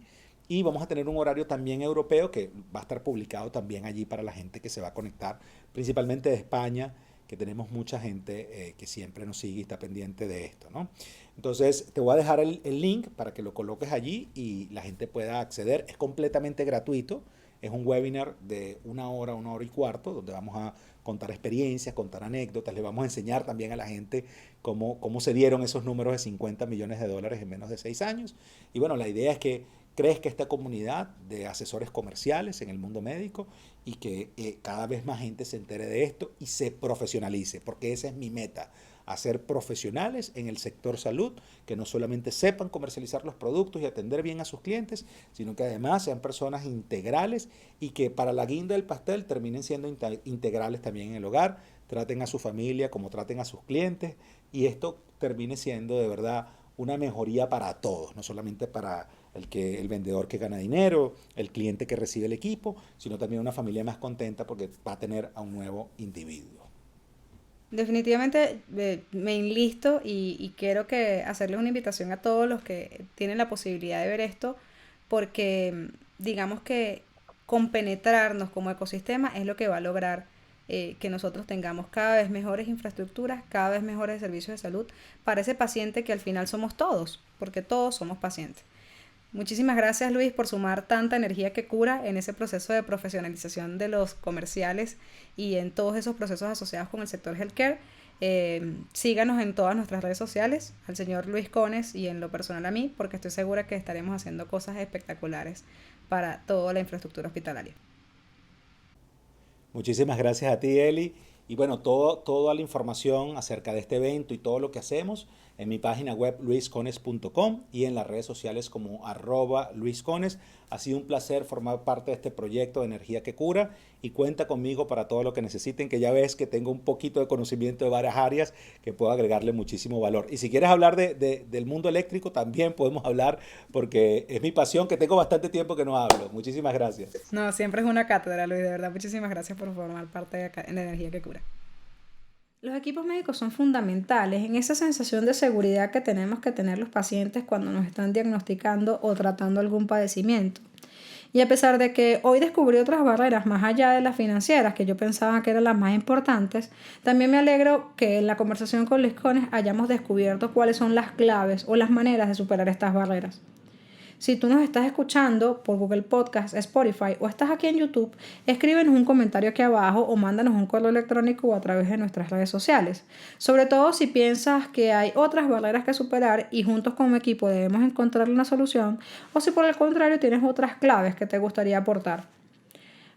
Y vamos a tener un horario también europeo que va a estar publicado también allí para la gente que se va a conectar, principalmente de España, que tenemos mucha gente que siempre nos sigue y está pendiente de esto, ¿no? Entonces, te voy a dejar el link para que lo coloques allí y la gente pueda acceder. Es completamente gratuito. Es un webinar de una hora y cuarto, donde vamos a contar experiencias, contar anécdotas. Le vamos a enseñar también a la gente cómo se dieron esos números de 50 millones de dólares en menos de 6 años. Y bueno, la idea es que crezca esta comunidad de asesores comerciales en el mundo médico y que cada vez más gente se entere de esto y se profesionalice, porque esa es mi meta, a ser profesionales en el sector salud, que no solamente sepan comercializar los productos y atender bien a sus clientes, sino que además sean personas integrales y que para la guinda del pastel terminen siendo integrales también en el hogar, traten a su familia como traten a sus clientes y esto termine siendo de verdad una mejoría para todos, no solamente para el vendedor que gana dinero, el cliente que recibe el equipo, sino también una familia más contenta porque va a tener a un nuevo individuo. Definitivamente me enlisto y quiero que hacerles una invitación a todos los que tienen la posibilidad de ver esto, porque digamos que compenetrarnos como ecosistema es lo que va a lograr que nosotros tengamos cada vez mejores infraestructuras, cada vez mejores servicios de salud para ese paciente que al final somos todos, porque todos somos pacientes. Muchísimas gracias Luis por sumar tanta energía que cura en ese proceso de profesionalización de los comerciales y en todos esos procesos asociados con el sector healthcare. Síganos en todas nuestras redes sociales, al señor Luis Cones y en lo personal a mí, porque estoy segura que estaremos haciendo cosas espectaculares para toda la infraestructura hospitalaria. Muchísimas gracias a ti, Eli. Y bueno, toda la información acerca de este evento y todo lo que hacemos en mi página web luiscones.com y en las redes sociales como @luiscones. Ha sido un placer formar parte de este proyecto de Energía que Cura y cuenta conmigo para todo lo que necesiten, que ya ves que tengo un poquito de conocimiento de varias áreas que puedo agregarle muchísimo valor. Y si quieres hablar del mundo eléctrico, también podemos hablar porque es mi pasión, que tengo bastante tiempo que no hablo. Muchísimas gracias. No, siempre es una cátedra, Luis, de verdad. Muchísimas gracias por formar parte de la energía que cura. Los equipos médicos son fundamentales en esa sensación de seguridad que tenemos que tener los pacientes cuando nos están diagnosticando o tratando algún padecimiento. Y a pesar de que hoy descubrí otras barreras más allá de las financieras, que yo pensaba que eran las más importantes, también me alegro que en la conversación con Luis Cones hayamos descubierto cuáles son las claves o las maneras de superar estas barreras. Si tú nos estás escuchando por Google Podcast, Spotify o estás aquí en YouTube, escríbenos un comentario aquí abajo o mándanos un correo electrónico o a través de nuestras redes sociales. Sobre todo si piensas que hay otras barreras que superar y juntos como equipo debemos encontrar una solución, o si por el contrario tienes otras claves que te gustaría aportar.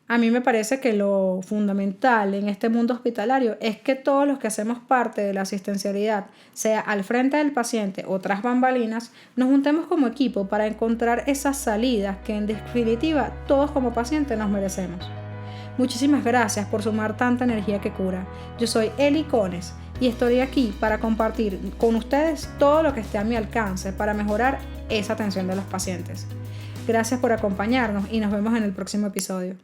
A mí me parece que lo fundamental en este mundo hospitalario es que todos los que hacemos parte de la asistencialidad, sea al frente del paciente o tras bambalinas, nos juntemos como equipo para encontrar esas salidas que en definitiva todos como pacientes nos merecemos. Muchísimas gracias por sumar tanta energía que cura. Yo soy Eli Cones y estoy aquí para compartir con ustedes todo lo que esté a mi alcance para mejorar esa atención de los pacientes. Gracias por acompañarnos y nos vemos en el próximo episodio.